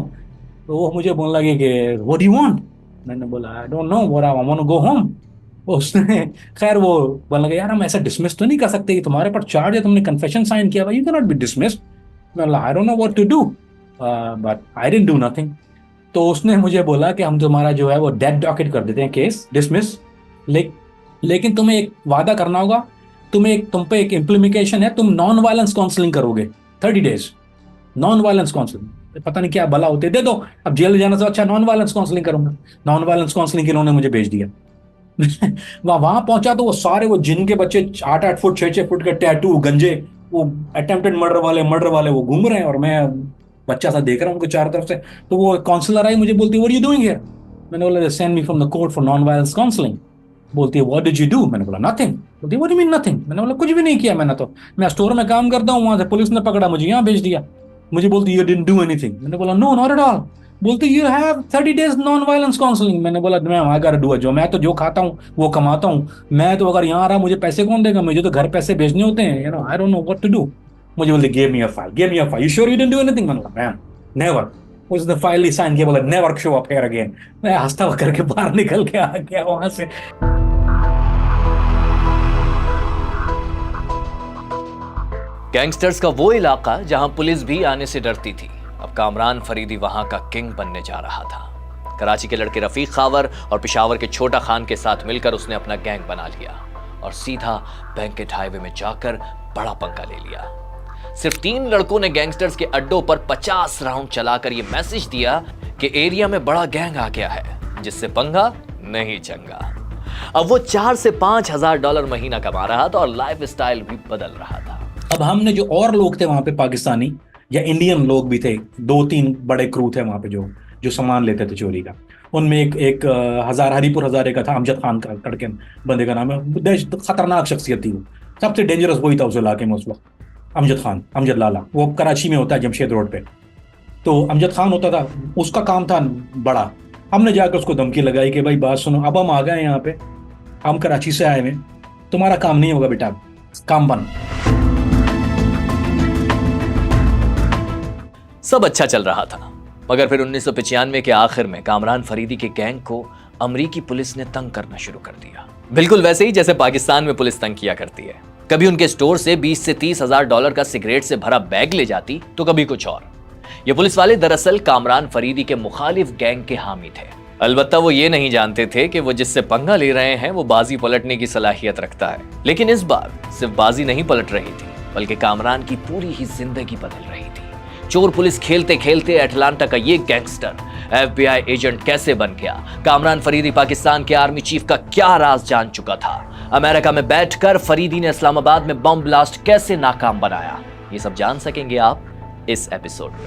तो वो मुझे बोलने लगे कि व्हाट डू यू वांट? मैंने बोला I don't know, what I want to go home. उसने खैर वो बोलने लगा यार हम ऐसा डिसमिस तो नहीं कर सकते कि तुम्हारे पर चार्ज है, तुमने कन्फेशन साइन किया, भाई you can not be dismissed. मैं बोला I don't know what to do, but I didn't do nothing. तो उसने मुझे बोला कि हम तुम्हारा जो है वो डेड डॉकेट कर देते हैं, केस डिसमिस, लेकिन तुम्हें एक वादा करना होगा, तुम पे एक इम्प्लीमेंटेशन है, तुम नॉन वायलेंस काउंसलिंग करोगे 30 डेज, नॉन वायलेंस काउंसलिंग। पता नहीं क्या भला होते, दे दो, अब जेल जाने से अच्छा नॉन वायलेंस काउंसलिंग करूंगा। नॉन वायलेंस काउंसलिंग इन्होंने मुझे भेज दिया। वहां पहुंचा तो वो सारे वो जिन के बच्चे 8-8 फुट 6-6 फुट के टैटू गंजे, वो अटेम्प्टेड मर्डर वाले वो घूम रहे हैं, और मैं बच्चा सा देख रहा हूँ उनको चारों तरफ से। तो वो काउंसलर आई, मुझे बोलती है what are you doing here? मैंने बोला send me from the court for non violence counselling. बोलती है व्हाट डिड यू डू? मैंने बोला नथिंग। बोलती है what do you mean nothing? मैंने बोला कुछ भी नहीं किया, मैंने तो, मैं स्टोर में काम करता हूँ, वहां से पुलिस ने पकड़ा, मुझे यहाँ भेज दिया। मुझे बोलती यू डिडंट डू एनीथिंग। मैंने बोला नो नॉट एट ऑल। बोलती you have 30 days non violence counselling. मैंने बोला मैं वहां कर डू, जो मैं तो जो खाता हूँ वो कमाता हूँ, मैं तो अगर यहाँ आ रहा मुझे पैसे कौन देगा? मुझे तो घर पैसे भेजने होते हैं, you know, I don't know what to do. मुझे बोलती give me a file, you sure you didn't do anything? मैंने बोला मैम नेवर। उसने फाइल ही साइन किया, बोला never show up here again. मैं हंसता हुआ करके बाहर निकल के आ गया वहां से। गैंगस्टर्स का वो इलाका जहां पुलिस भी आने से डरती थी, अब कामरान फरीदी वहां का किंग बनने जा रहा था। कराची के लड़के रफीक खावर और पेशावर के छोटा खान के साथ मिलकर उसने अपना गैंग बना लिया और सीधा बैंकेट हाईवे में जाकर बड़ा पंगा ले लिया। सिर्फ 3 लड़कों ने गैंगस्टर्स के अड्डों पर 50 राउंड चलाकर यह मैसेज दिया कि एरिया में बड़ा गैंग आ गया है, जिससे पंगा नहीं चंगा। अब वो 4 से 5 हजार डॉलर महीना कमा रहा था और लाइफ स्टाइल भी बदल रहा था। अब हमने जो और लोग थे वहां पे, पाकिस्तानी या इंडियन लोग भी थे, 2-3 बड़े क्रू थे वहां पे जो सामान लेते थे चोरी का। उनमें एक हरीपुर हजारे का था, अमजद खान का करके बंदे का नाम है, खतरनाक शख्सियत थी वो, सबसे डेंजरस वही था उस इलाके में उस वक्त। अमजद लाला, वो कराची में होता है जमशेद रोड पे। तो अमजद खान होता था, उसका काम था बड़ा। हमने जाकर उसको धमकी लगाई कि भाई बात सुनो, अब हम आ गए यहाँ पे, हम कराची से आए हुए, तुम्हारा काम नहीं होगा बेटा, काम बंद। सब अच्छा चल रहा था, मगर फिर 1995 के आखिर में कामरान फरीदी के गैंग को अमरीकी पुलिस ने तंग करना शुरू कर दिया, बिल्कुल वैसे ही जैसे पाकिस्तान में पुलिस तंग किया करती है। कभी उनके स्टोर से 20 से 30 हजार डॉलर का सिगरेट से भरा बैग ले जाती, तो कभी कुछ और। ये पुलिस वाले दरअसल कामरान फरीदी के मुखालिफ गैंग के हामी थे। अलबत्ता वो ये नहीं जानते थे कि वो जिससे पंगा ले रहे हैं वो बाजी पलटने की सलाहियत रखता है। लेकिन इस बार सिर्फ बाजी नहीं पलट रही थी, बल्कि कामरान की पूरी ही जिंदगी बदल रही थी। चोर पुलिस खेलते खेलते अटलांटा का ये गैंगस्टर FBI एजेंट कैसे बन गया? कामरान फरीदी पाकिस्तान के आर्मी चीफ का क्या राज जान चुका था? अमेरिका में बैठकर फरीदी ने इस्लामाबाद में बम ब्लास्ट कैसे नाकाम बनाया? ये सब जान सकेंगे आप इस एपिसोड में।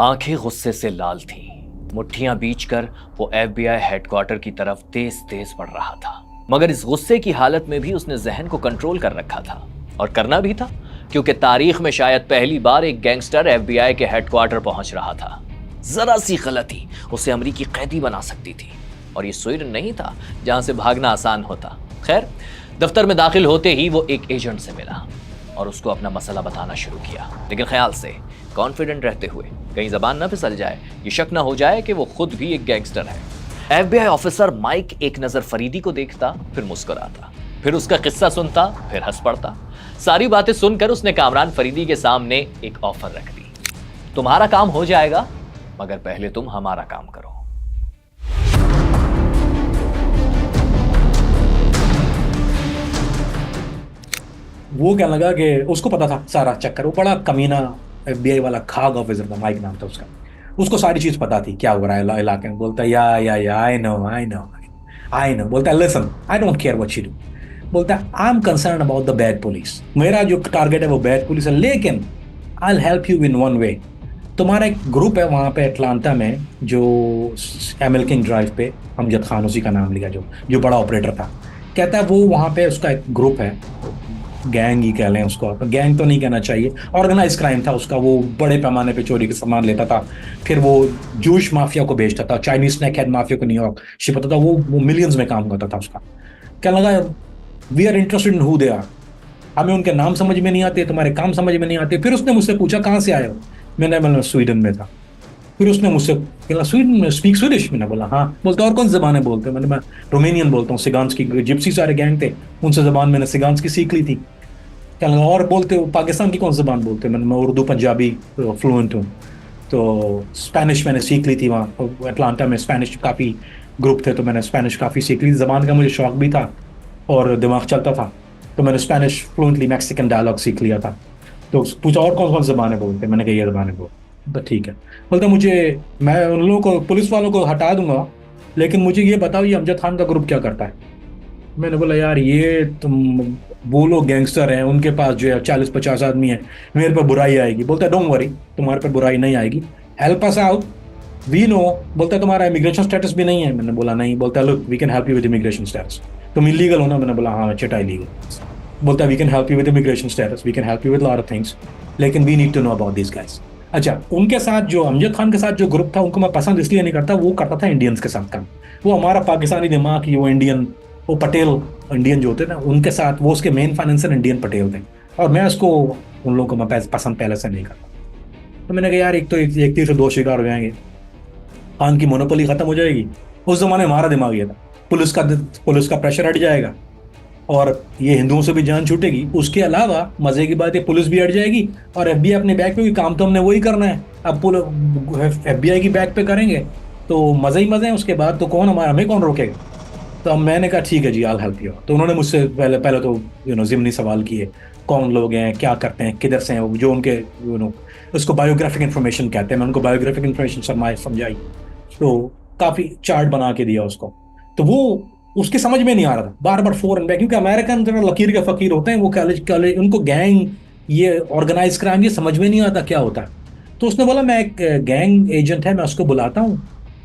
आंखें गुस्से से लाल थीं, मुट्ठियां बीचकर वो FBI हेडक्वार्टर की तरफ तेज तेज बढ़ रहा था। मगर इस गुस्से की हालत में भी उसने जहन को कंट्रोल कर रखा था, और करना भी था, क्योंकि तारीख में शायद पहली बार एक गैंगस्टर FBI के हेडक्वार्टर पहुंच रहा था। जरा सी गलती उसे अमरीकी कैदी बना सकती थी, और ये स्वीडन नहीं था जहां से भागना आसान होता। खैर, दफ्तर में दाखिल होते ही वो एक एजेंट से मिला और उसको अपना मसला बताना शुरू किया, लेकिन ख्याल से, कॉन्फिडेंट रहते हुए, कहीं जबान ना फिसल जाए, ये शक ना हो जाए कि वो खुद भी एक गैंगस्टर है। FBI ऑफिसर माइक एक नजर फरीदी को देखता, फिर मुस्कुराता, फिर उसका किस्सा सुनता, फिर हंस पड़ता। सारी बातें सुनकर उसने कामरान फरीदी के सामने एक ऑफर रख दी, तुम्हारा काम हो जाएगा, मगर पहले तुम हमारा काम करो। वो क्या लगा कि उसको पता था सारा चक्कर, वो बड़ा कमीना FBI वाला खाग ऑफिसर था, माइक नाम था उसका। उसको सारी चीज पता थी क्या हो रहा है इलाके में। बोलता या आई नो। बोलता listen, I don't care what you do. बोलता I am concern about the bad police, मेरा जो टारगेट है वो बैड पुलिस है, लेकिन I will help you in one way. तुम्हारा एक ग्रुप है वहाँ पे अटलांटा में, जो एमएल किंग ड्राइव पे, अमजद खान उसी का नाम लिया, जो बड़ा ऑपरेटर था। कहता है वो वहाँ पे उसका एक ग्रुप है, गैंग ही कह लें उसको, गैंग तो नहीं कहना चाहिए, ऑर्गेनाइज क्राइम था उसका। वो बड़े पैमाने पे चोरी के सामान लेता था, फिर वो जूश माफिया को बेचता था, चाइनीज स्नैक हेड माफिया को न्यूयॉर्क शिपता था। वो मिलियंस में काम करता था उसका। क्या लगा, we are interested in who they are, हमें उनके नाम समझ में नहीं आते, तुम्हारे काम समझ में नहीं आते। फिर उसने मुझसे पूछा कहाँ से आए हो, मैंने स्वीडन में था। फिर उसने मुझसे बोला स्वीडन में स्पीक स्वीडिश, मैंने बोला हाँ। बोलता और कौन सी जबानें बोलते हैं, मैं रोमेनियन बोलता हूँ, सिगान्स की जिप्सी सारे गैंग थे, उनसे जबान मैंने सिगान्स की सीख ली थी। क्या लगा और बोलते हो पाकिस्तान की कौन सी जबान बोलते हैं, मैं उर्दू पंजाबी फ्लुएंट हूँ। तो स्पेनिश मैंने सीख ली थी, वहाँ अटलांटा में स्पेनिश काफ़ी ग्रुप थे, तो मैंने स्पेनिश काफ़ी सीख ली। जबान का मुझे शौक भी था और दिमाग चलता था, तो मैंने स्पेनिश फ्लुएंटली मैक्सिकन डायलॉग सीख लिया था। तो पूछा और कौन कौन ज़बानें बोलते हैं, मैंने कहा ये ज़बानें बोल। तो ठीक है, बोलता मुझे, मैं उन लोगों को पुलिस वालों को हटा दूंगा, लेकिन मुझे ये बताओ ये अमजद खान का ग्रुप क्या करता है। मैंने बोला यार ये तुम, वो लोग गैंगस्टर हैं, उनके पास जो है 40-50 आदमी है, मेरे पर बुराई आएगी। बोलता है डोंट वरी, तुम्हारे पर बुराई नहीं आएगी, help us out, we know. बोलता है तुम्हारा इमिग्रेशन स्टेटस भी नहीं है, मैंने बोला नहीं। बोलता है look we can help you with immigration status, तुम इलीगल हो ना, मैंने बोला हाँ चटा इलीगल। बोलता है we can help you with immigration status, we can help you with lot of things, लेकिन we need to know about this guys. अच्छा, उनके साथ जो अमजद खान के साथ जो ग्रुप था, उनको मैं पसंद इसलिए नहीं करता, वो करता था इंडियंस के साथ काम। वो हमारा पाकिस्तानी दिमाग की वो इंडियन, वो पटेल इंडियन जो होते ना उनके साथ, वो उसके मेन फाइनेंसर इंडियन पटेल थे, और मैं उसको, उन लोगों को मैं पसंद पहले से नहीं करता। तो मैंने कहा यार एक तो एक तीर से दो शिकार हो जाएंगे, खान की मोनोपोली खत्म हो जाएगी। उस जमाने हमारा दिमाग ये था, पुलिस का प्रेशर हट जाएगा और ये हिंदुओं से भी जान छूटेगी। उसके अलावा मजे की बात है पुलिस भी हट जाएगी और एफबीआई अपने बैक पे, काम तो हमने वही करना है, अब एफबीआई की बैक पे करेंगे तो मजे ही मजे हैं। उसके बाद तो कौन हमें कौन रोकेगा। तो मैंने कहा ठीक है जी आई हेल्प यू। तो उन्होंने मुझसे पहले तो ज़िमनी सवाल किए, कौन लोग हैं, क्या करते हैं, किधर से हैं, जो उनके उसको बायोग्राफिक इन्फॉर्मेशन कहते हैं। मैं उनको बायोग्राफिक इन्फॉर्मेशन समझाई, तो काफ़ी चार्ट बना के दिया उसको। तो वो उसके समझ में नहीं आ रहा था, बार बार फोर एंड बैक, क्योंकि अमेरिकन जरा लकीर के फकीर होते हैं, वो कॉलेज उनको गैंग, ये ऑर्गेनाइज क्राइम, ये समझ में नहीं आता क्या होता है। तो उसने बोला मैं एक गैंग एजेंट है, मैं उसको बुलाता हूँ,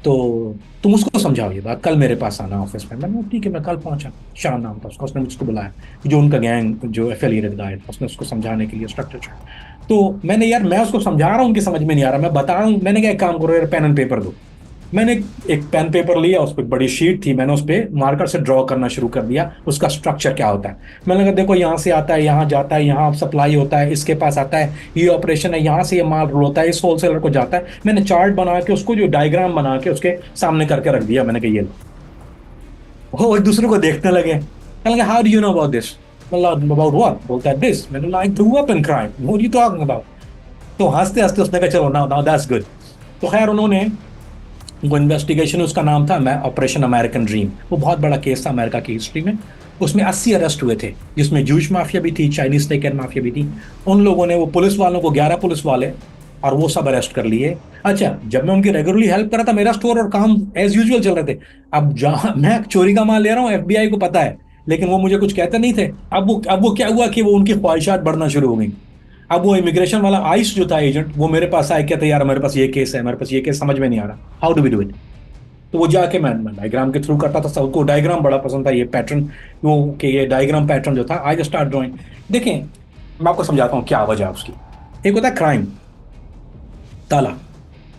तो तुम उसको समझाओ ये बात, कल मेरे पास आना ऑफिस में। मैंने ठीक है, मैं कल पहुंचा, शान नाम था उसका, उसने मुझको बुलाया, जो उनका गैंग जो एफिलिएटेड गाय था, उसने उसको समझाने के लिए स्ट्रक्चर। तो मैंने यार मैं उसको समझा रहा हूँ, उनकी समझ में नहीं आ रहा, मैं बता रहा हूँ। मैंने क्या, एक काम करो यार, पेन एंड पेपर दो। मैंने एक पेन पेपर लिया, उस पर बड़ी शीट थी, मैंने उस पर मार्कर से ड्रॉ करना शुरू कर दिया उसका स्ट्रक्चर क्या होता है। मैंने कहा देखो यहाँ से आता है, यहाँ जाता है, यहाँ सप्लाई होता है, इसके पास आता है, ये ऑपरेशन है, यहाँ से ये माल रोल होता है, इस होलसेलर को जाता है। मैंने चार्ट बना के उसको, जो डायग्राम बना के उसके सामने करके रख दिया। मैंने कहा ये लो। वो एक दूसरे को देखने लगे, कहने लगे how do you know about this. मतलब अबाउट व्हाट, बोलता है दिस। मैंने कहा I grew up in crime, what are you talking about. तो हंसते हंसते उसने कहा चलो नाउ दैट्स गुड। तो खैर उन्होंने वो इन्वेस्टिगेशन, उसका नाम था ऑपरेशन अमेरिकन ड्रीम। वो बहुत बड़ा केस था अमेरिका की हिस्ट्री में। उसमें 80 अरेस्ट हुए थे, जिसमें जूश माफिया भी थी, चाइनीज स्नेक हेड माफिया भी थी। उन लोगों ने, वो पुलिस वालों को 11 पुलिस वाले और वो सब अरेस्ट कर लिए। अच्छा, जब मैं उनकी रेगुलरली हेल्प कर रहा था, मेरा स्टोर और काम एज यूजुअल चल रहे थे। अब जहां मैं चोरी का माल ले रहा हूँ, एफबीआई को पता है, लेकिन वो मुझे कुछ कहते नहीं थे। अब वो क्या हुआ कि वो उनकी ख्वाहिशात बढ़ना शुरू हो गई। अब वो इमिग्रेशन वाला आइस जो था एजेंट, वो मेरे पास आए, कहते यार मेरे पास ये केस है, मेरे पास ये केस, समझ में नहीं आ रहा, how do we do it. तो वो जाके मैं डायग्राम के थ्रू करता था। सबको डायग्राम बड़ा पसंद था, ये पैटर्न, वो कि ये डायग्राम पैटर्न जो था, आई जस्ट स्टार्ट ड्राइंग। देखें मैं आपको समझाता हूँ क्या वजह है उसकी। एक होता है क्राइम, ताला,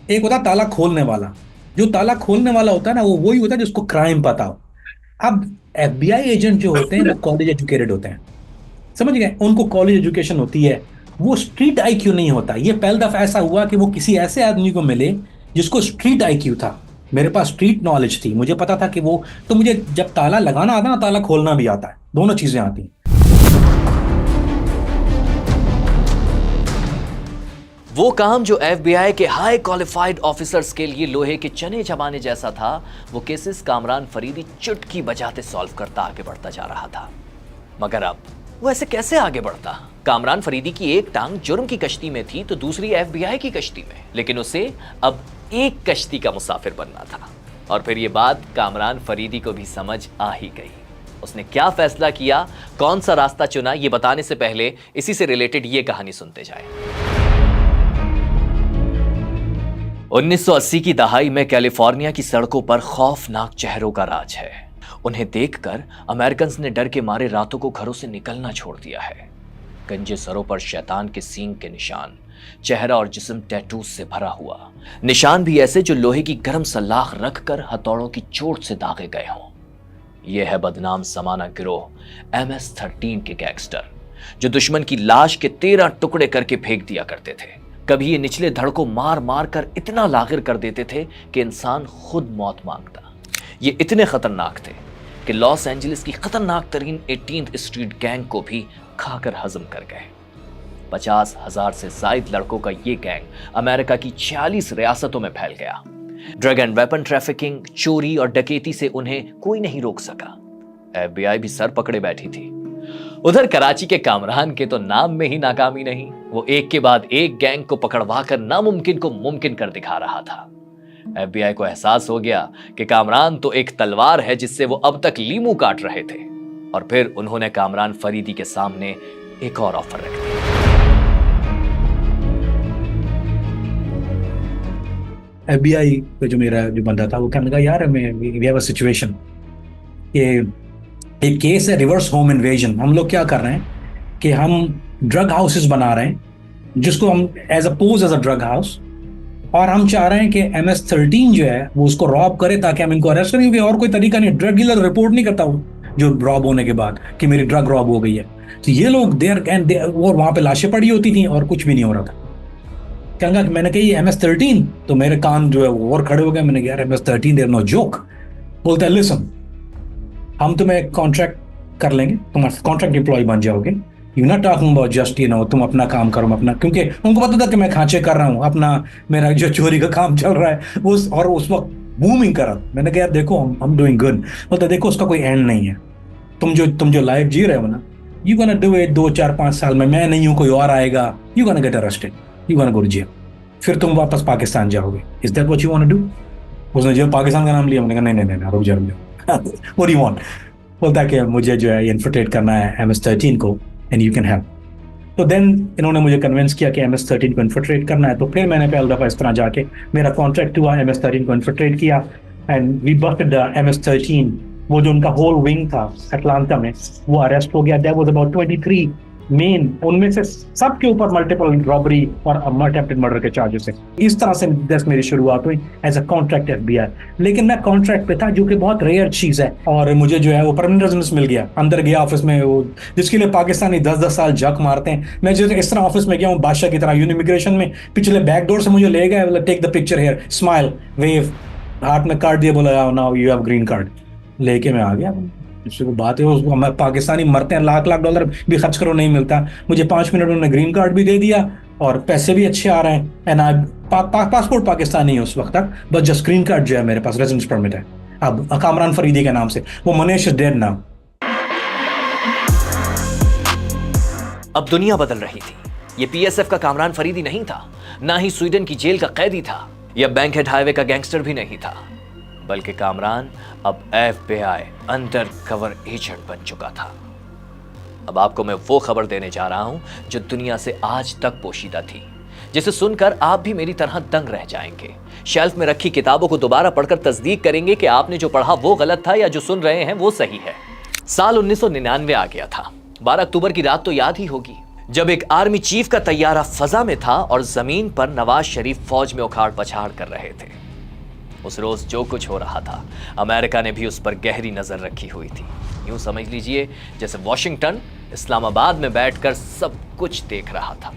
एक होता है ताला खोलने वाला। जो ताला खोलने वाला होता है ना, वो वही होता है जिसको क्राइम पता हो। अब एफबीआई एजेंट जो होते हैं वो कॉलेज एजुकेटेड होते हैं, समझ गए, उनको कॉलेज एजुकेशन होती है, वो स्ट्रीट आईक्यू नहीं होता। ये पहली दफा ऐसा हुआ कि वो किसी ऐसे आदमी को मिले जिसको स्ट्रीट आईक्यू था। मेरे पास स्ट्रीट नॉलेज थी, मुझे पता था कि वो, तो मुझे जब ताला लगाना आता ना, ताला खोलना भी आता है, दोनों चीजें आती हैं। वो काम जो एफबीआई के हाई क्वालिफाइड ऑफिसर्स के लिए लोहे के चने चबाने जैसा था, वो केसेस कामरान फरीदी चुटकी बजाते सॉल्व करता आगे बढ़ता जा रहा था। मगर अब वो ऐसे कैसे आगे बढ़ता? कामरान फरीदी की एक टांग जुर्म की कश्ती में थी तो दूसरी एफबीआई की कश्ती में, लेकिन उसे अब एक कश्ती का मुसाफिर बनना था। और फिर ये बात कामरान फरीदी को भी समझ आ ही गई। उसने क्या फैसला किया, कौन सा रास्ता चुना, ये बताने से पहले इसी से रिलेटेड ये कहानी सुनते जाएं। 1980 की दहाई में कैलिफोर्निया की सड़कों पर खौफनाक चेहरों का राज है। उन्हें देखकर अमेरिकन्स ने डर के मारे रातों को घरों से निकलना छोड़ दिया है। गंजे सरों पर शैतान के सींग के निशान, चेहरा और जिस्म टैटूज से भरा हुआ, निशान भी ऐसे जो लोहे की गर्म सलाख रखकर हथौड़ों की चोट से दागे गए हों। यह है बदनाम समाना गिरोह MS-13 के गैंगस्टर, जो दुश्मन की लाश के 13 टुकड़े करके फेंक दिया करते थे। कभी ये निचले धड़ को मार मार कर इतना लागिर कर देते थे कि इंसान खुद मौत मांगता। ये इतने खतरनाक थे कि लॉस एंजलिस की खतरनाक तरीन 18th स्ट्रीट गैंग को भी खाकर हजम कर गए। 50,000 से जायद लड़कों का ये गैंग अमेरिका की 46 रियासतों में फैल गया। ड्रग एंड वेपन ट्रैफिकिंग, चोरी और डकैती से उन्हें कोई नहीं रोक सका। FBI भी सर पकड़े बैठी थी। उधर कराची के कामरान के तो नाम में ही नाकामी नहीं, वो एक के बाद एक गैंग को पकड़वा कर नामुमकिन को मुमकिन कर दिखा रहा था। FBI को एहसास हो गया कि कामरान तो एक तलवार है जिससे वो अब तक लीमू काट रहे थे, और फिर उन्होंने कामरान फरीदी के सामने एक और ऑफर रख दिया। FBI पे जो मेरा जो बंदा था वो कहने लगा, यार वी हैव अ सिचुएशन, ये एक केस है रिवर्स होम इन्वेजन। हम लोग क्या कर रहे हैं कि हम ड्रग हाउसेस बना रहे हैं जिसको हम एज अ ड्रग हाउस, और हम चाह रहे हैं कि MS-13 जो है वो उसको रॉब करे ताकि हम इनको अरेस्ट करें। और कोई तरीका नहीं, ड्रग डीलर रिपोर्ट नहीं करता वो जो रॉब होने के बाद कि मेरी ड्रग रॉब हो गई है। तो ये लोग देर और वहां पे लाशें पड़ी होती थी और कुछ भी नहीं हो रहा था। कहूँगा कि मैंने कही MS-13, तो मेरे कान जो है वो और खड़े हो गए। मैंने कहा यार MS-13 देयर नो जोक। बोलता है लिसन, हम तुम्हें कॉन्ट्रैक्ट कर लेंगे, तुम कॉन्ट्रैक्ट एम्प्लॉय बन जाओगे। You not talking about just तुम अपना काम करो अपना, क्योंकि उनको पता था कि मैं खांचे कर रहा हूँ अपना, मेरा जो चोरी का काम चल रहा है वो, और उस वक्त बूमिंग कर रहा। मैंने कहा यार देखो हम डूइंग गुड। बोलता देखो उसका कोई एंड नहीं है, तुम जो लाइफ जी रहे हो ना, यू गोना डू इट 2, 4, 5 साल में, मैं नहीं हूँ कोई और आएगा, you gonna get arrested, you gonna go to jail, फिर तुम वापस पाकिस्तान जाओगे। Is that what you want to do? उसने जब पाकिस्तान का नाम लिया, मैंने कहा नहीं रुक जाओ व्हाट डू यू वांट? बोलता है कि मुझे जो है इन्फिल्ट्रेट करना है MS-13 को एंड यू कैन हेल्प। तो देन इन्होंने मुझे कन्विंस किया कि MS-13 को इन्फिल्ट्रेट करना है। तो फिर मैंने पहली दफ़ा इस तरह जाके मेरा कॉन्ट्रैक्ट हुआ, MS-13 को इन्फिल्ट्रेट किया एंड वी बस्टेड MS-13। वो जो उनका होल विंग था अटलांटा में वो अरेस्ट हो गया। देयर वाज अबाउट 23 मेन, उनमें से सबके ऊपर मल्टीपल रॉबरी और अटेम्प्टेड मर्डर के चार्जेस हैं। इस तरह से दस मेरी शुरुआत हुई एज अ कॉन्ट्रैक्ट FBI। लेकिन मैं कॉन्ट्रैक्ट पे था जो कि बहुत रेयर चीज़ है, और मुझे जो है वो परमानेंट रेजिडेंस मिल गया। अंदर गया ऑफिस में, वो जिसके लिए पाकिस्तानी 10-10 साल जक मारते हैं, मैं जो इस तरह ऑफिस में गया हूँ बादशाह की तरह। इमिग्रेशन में पिछले बैक डोर से मुझे ले गया, take the picture here, smile, wave, हाथ में कार्ड दिया, बोला now you have green card, लेके मैं आ गया। इससे को बात है, उसको पाकिस्तानी मरते हैं, लाख $1 भी खर्च करो नहीं मिलता। मुझे 5 मिनट उन्होंने ग्रीन कार्ड भी दे दिया और पैसे भी अच्छे आ रहे हैं। एंड पासपोर्ट पाकिस्तानी है उस वक्त तक, बस जस्ट ग्रीन कार्ड जो है मेरे पास, रेजिडेंस परमिट है अब कामरान फरीदी के नाम से। वो मनीष इज डेड नाउ। अब दुनिया बदल रही थी। ये PSF का कामरान फरीदी नहीं था, ना ही स्वीडन की जेल का कैदी था, या बैंकहेड हाईवे का गैंगस्टर भी नहीं था, बल्कि कामरान अब FBI अंडर कवर एजेंट बन चुका था। अब आपको मैं वो खबर देने जा रहा हूं जो दुनिया से आज तक पोशीदा थी, जिसे सुनकर आप भी मेरी तरह दंग रह जाएंगे। शेल्फ में रखी किताबों को दोबारा पढ़कर तस्दीक करेंगे कि आपने जो पढ़ा वो गलत था या जो सुन रहे हैं वो सही है। साल 1999 आ गया था। 12 अक्टूबर की रात तो याद ही होगी, जब एक आर्मी चीफ का तैयारा फजा में था और जमीन पर नवाज शरीफ फौज में उखाड़ पछाड़ कर रहे थे। उस रोज जो कुछ हो रहा था, अमेरिका ने भी उस पर गहरी नजर रखी हुई थी। यूं समझ लीजिए जैसे वॉशिंगटन इस्लामाबाद में बैठकर सब कुछ देख रहा था।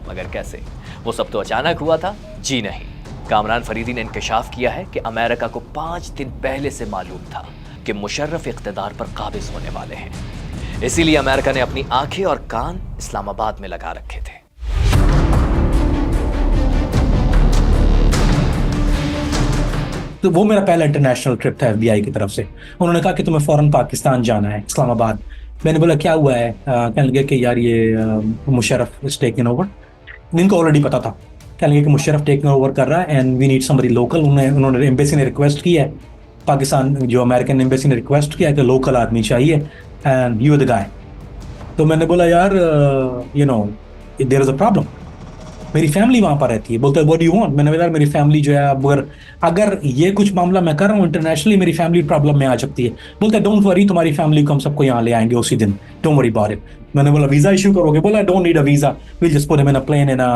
मगर कैसे? वो सब तो अचानक हुआ था? जी नहीं। कामरान फरीदी ने इंकशाफ किया है कि अमेरिका को 5 दिन पहले से मालूम था कि मुशर्रफ इख्तिदार पर काबिज होने वाले हैं। इसीलिए अमेरिका ने अपनी आंखें और कान इस्लामाबाद में लगा रखे थे। तो वो मेरा पहला इंटरनेशनल ट्रिप था FBI की तरफ से। उन्होंने कहा कि तुम्हें फौरन पाकिस्तान जाना है, इस्लामाबाद। मैंने बोला क्या हुआ है? कहने लगे कि यार ये मुशर्रफ इज टेकिंग ओवर। इनको ऑलरेडी पता था। कहने लगे कि मुशर्रफ टेकिंग ओवर कर रहा है and we need somebody local. उन्होंने एम्बेसी ने रिक्वेस्ट की है, पाकिस्तान जो अमेरिकन एम्बेसी ने रिक्वेस्ट किया है कि लोकल आदमी चाहिए and you are the guy. तो मैंने बोला यार देयर इज अ प्रॉब्लम। मेरी फैमिली वहां पर रहती है। बोलते व्हाट डू यू वांट? मैंने बोला मेरी फैमिली जो है, अगर अगर ये कुछ मामला मैं कर रहा हूँ इंटरनेशनली, मेरी फैमिली प्रॉब्लम में आ सकती है। बोलते डोंट वरी, तुम्हारी फैमिली को हम सबको यहाँ ले आएंगे उसी दिन, डोंट वरी अबाउट इट। मैंने बोला वीजा इशू करोगे? बोला don't need a visa, will just put him in a plane in a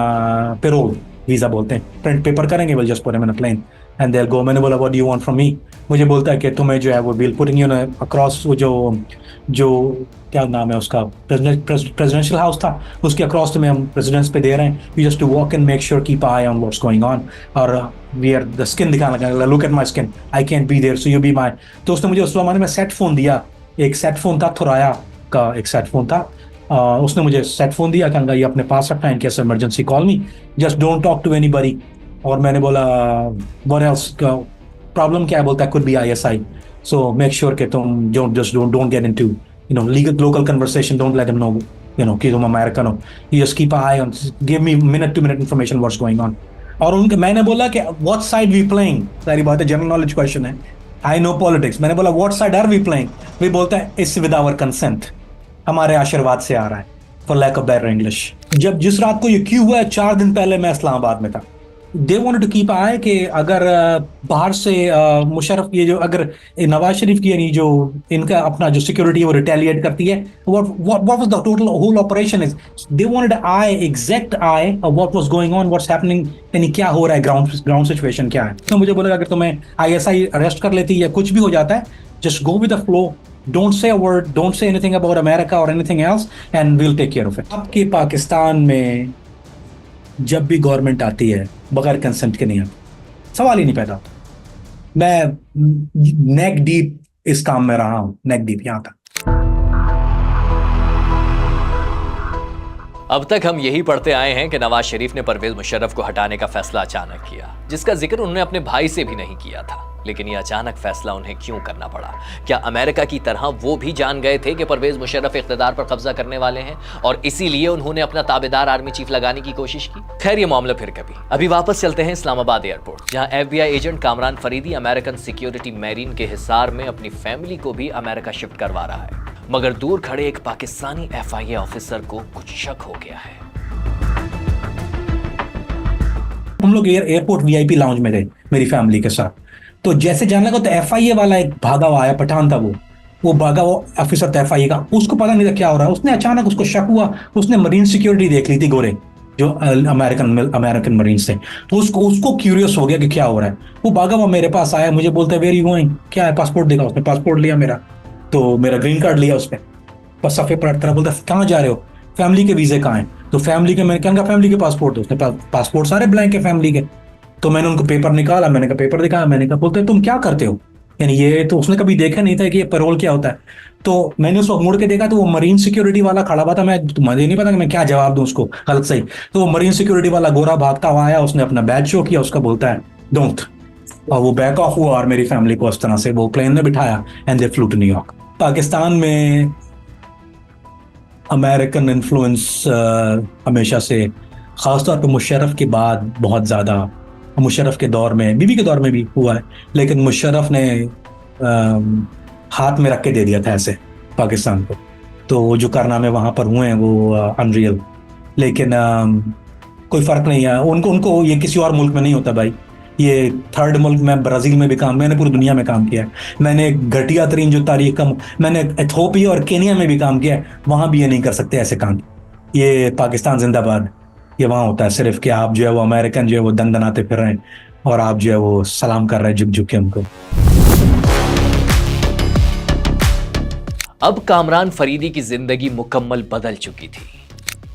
parole visa बोलते हैं, प्रिंट पेपर करेंगे, will just put him in a plane and they will go. मैंने बोला what do you want from me? मुझे बोलता है कि तुम्हें जो है वो विल पुटिंग यू अक्रॉस, वो जो जो क्या नाम है उसका, प्रेसिडेंशियल हाउस था, उसके अक्रॉस तुम्हें हम प्रेसिडेंस पे दे रहे हैं, you just to walk and make sure keep eye on what's going on. और वी आर द स्किन दिखाने लगा, look at my skin, I can't be there so you be my. तो उसने मुझे उस जमाने में सेट फोन दिया, एक सेट फोन था, थुराया का एक सेट फोन था। उसने मुझे सेट फोन दिया, कहना ये अपने पास रखना, in case emergency call me, just don't talk to anybody. और मैंने बोला व्हाट एल्स, प्रॉब्लम क्या है? बोलता है could be ISI, so make sure कि तुम don't get into legal local conversation, don't let him know कि तुम अमेरिकन हो, you just keep eye on, give me minute two minute information what's going on. और उनके मैंने बोला कि व्हाट साइड वी प्लेइंग, सारी बात है, जनरल नॉलेज क्वेश्चन है, आई नो पॉलिटिक्स। मैंने बोला what side are we playing? वे बोलता है इट्स विद आवर कंसेंट, हमारे आशीर्वाद से आ रहा है, for lack of better English. जब जिस रात को ये क्यों हुआ, 4 दिन पहले मैं इस्लामाबाद में था। दे वांटेड टू कीप आई कि अगर बाहर से मुशर्रफ, ये जो अगर नवाज शरीफ की यानी जो इनका अपना जो सिक्योरिटी है वो रिटेलिएट करती है, what was the total whole operation is, they wanted I, exact I of what was going on, what's happening, यानी क्या हो रहा है, ग्राउंड सिचुएशन क्या है। तो मुझे बोला अगर तुम्हें ISI अरेस्ट कर लेती है या कुछ भी हो जाता है, just go with the flow, don't say a word, don't say anything about America or anything else and we'll take care of it। आपके पाकिस्तान में जब भी गवर्नमेंट आती है बगैर कंसेंट के नहीं आती, सवाल ही नहीं पैदा होता। मैं नेक डीप इस काम में रहा हूं, नेक डीप यहां तक। अब तक हम यही पढ़ते आए हैं कि नवाज शरीफ ने परवेज मुशर्रफ को हटाने का फैसला अचानक किया, जिसका जिक्र उन्होंने अपने भाई से भी नहीं किया था। लेकिन यह अचानक फैसला उन्हें क्यों करना पड़ा? क्या अमेरिका की तरह वो भी जान गए थे कि परवेज मुशर्रफ इख्तिदार पर कब्जा करने वाले हैं और इसीलिए उन्होंने अपना ताबेदार आर्मी चीफ लगाने की कोशिश की? खैर, ये मामला फिर कभी। अभी वापस चलते हैं इस्लामाबाद एयरपोर्ट, जहां FBI agent Kamran Faridi American security marine के हिसार में अपनी फैमिली को भी अमेरिका शिफ्ट करवा रहा है। मगर दूर खड़े एक पाकिस्तानी FIA ऑफिसर को कुछ शक हो गया है। हम लोग एयरपोर्ट VIP लाउंज में गए मेरी फैमिली के साथ। तो जैसे जाने लगा तो FIA वाला एक भागा हुआ आया, पठान था वो भागा, वो ऑफिसर था FIA का, उसको पता नहीं था क्या हो रहा है। उसने अचानक, उसको शक हुआ, उसने मरीन सिक्योरिटी देख ली थी, गोरे जो अमेरिकन मरीन थे, तो उसको क्यूरियस हो गया कि क्या हो रहा है। वो भागा हुआ मेरे पास आया, मुझे बोलता है वेयर यू गोइंग, क्या है? पासपोर्ट देखा, उसने पासपोर्ट लिया मेरा, तो मेरा ग्रीन कार्ड लिया उसने, बस सफे पर तरह बोलता कहाँ जा रहे हो? फैमिली के वीजे कहाँ हैं? तो फैमिली के, मैंने कहा फैमिली के पासपोर्ट, उसने पासपोर्ट सारे ब्लैंक है फैमिली के। तो मैंने उनको पेपर निकाला, मैंने कहा पेपर दिखाया, मैंने कहा बोलते तुम क्या करते हो? यानी ये तो उसने कभी देखा नहीं था कि ये पैरोल क्या होता है। तो मैंने उसको मुड़ के देखा तो वो मरीन सिक्योरिटी वाला खड़ा हुआ था। मुझे नहीं पता कि मैं क्या जवाब दूं उसको, गलत सही। तो वो मरीन सिक्योरिटी वाला गोरा भागता हुआ आया, उसने अपना बैच शो किया, उसका बोलता है डोंट, और वो बैक ऑफ हुआ और मेरी फैमिली को उस तरह से वो प्लेन में बिठाया and they flew to New York. Pakistan में अमेरिकन इन्फ्लुएंस हमेशा से, खासतौर पर मुशर्रफ के बाद बहुत ज़्यादा, मुशर्रफ के दौर में, बीबी के दौर में भी हुआ है, लेकिन मुशर्रफ ने हाथ में रख के दे दिया था ऐसे पाकिस्तान को। तो वो जो कारनामे वहाँ पर हुए हैं वो अनरियल, लेकिन कोई फ़र्क नहीं है उनको ये किसी और मुल्क में नहीं होता भाई। ये थर्ड मुल्क में, ब्राज़ील में भी मैंने पूरी दुनिया में काम किया है। मैंने घटिया तरीन जो तारीख का, मैंने एथियोपिया और केनिया में भी काम किया है, वहाँ भी ये नहीं कर सकते ऐसे काम। ये पाकिस्तान जिंदाबाद, ये वहाँ होता है सिर्फ कि आप जो है वो अमेरिकन जो है वो दन दनाते फिर रहे हैं और आप जो है वो सलाम कर रहे हैं झुक झुक के उनको। अब कामरान फरीदी की जिंदगी मुकम्मल बदल चुकी थी।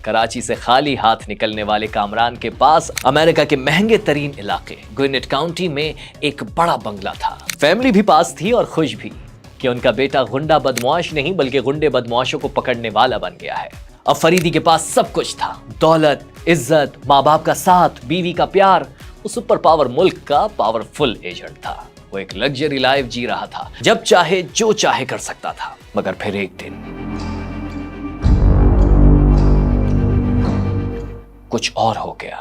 कराची से खाली हाथ निकलने वाले कामरान के पास अमेरिका के महंगे तरीन इलाके ग्विनेट काउंटी में एक बड़ा बंगला था। फैमिली भी पास थी और खुश भी कि उनका बेटा गुंडा बदमाश नहीं बल्कि गुंडे बदमाशों को पकड़ने वाला बन गया है। अब फरीदी के पास सब कुछ था, दौलत, इज्जत, माँ बाप का साथ, बीवी का प्यार। वो सुपर पावर मुल्क का पावरफुल एजेंट था। वो एक लग्जरी लाइफ जी रहा था, जब चाहे जो चाहे कर सकता था। मगर फिर एक दिन कुछ और हो गया।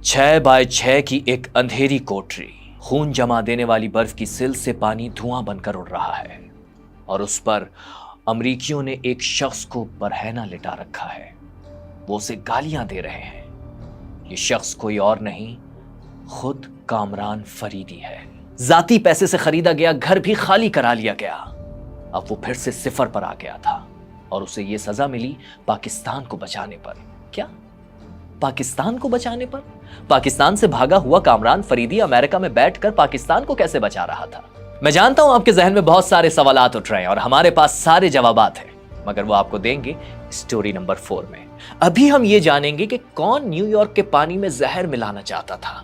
6 बाय 6 की एक अंधेरी कोठरी, खून जमा देने वाली बर्फ की सिल से पानी धुआं बनकर उड़ रहा है और उस पर अमरीकियों ने एक शख्स को बरहना लिटा रखा है। वो उसे गालियां दे रहे हैं। ये शख्स कोई और नहीं, खुद कामरान फरीदी है। जाती पैसे से खरीदा गया घर भी खाली करा लिया गया। अब वो फिर से सिफर पर आ गया था और उसे ये सजा मिली पाकिस्तान को बचाने पर। क्या पाकिस्तान को बचाने पर? पाकिस्तान से भागा हुआ कामरान फरीदी अमेरिका में बैठकर पाकिस्तान को कैसे बचा रहा था? मैं जानता हूं आपके जहन में बहुत सारे सवालात उठ रहे हैं और हमारे पास सारे जवाबात हैं, मगर वो आपको देंगे स्टोरी नंबर 4 में। अभी हम ये जानेंगे कि कौन न्यूयॉर्क के पानी में जहर मिलाना चाहता था,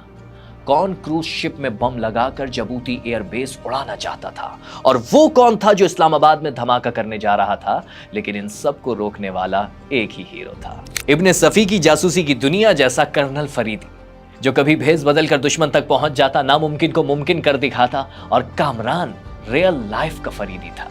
कौन क्रूज शिप में बम लगाकर जबूती एयरबेस उड़ाना चाहता था, और वो कौन था जो इस्लामाबाद में धमाका करने जा रहा था, लेकिन इन सब को रोकने वाला एक ही हीरो था, इब्ने सफी की जासूसी की दुनिया जैसा कर्नल फरीदी, जो कभी भेस बदल कर दुश्मन तक पहुंच जाता, नामुमकिन को मुमकिन कर दिखाता, और कामरान रियल लाइफ का फरीदी था।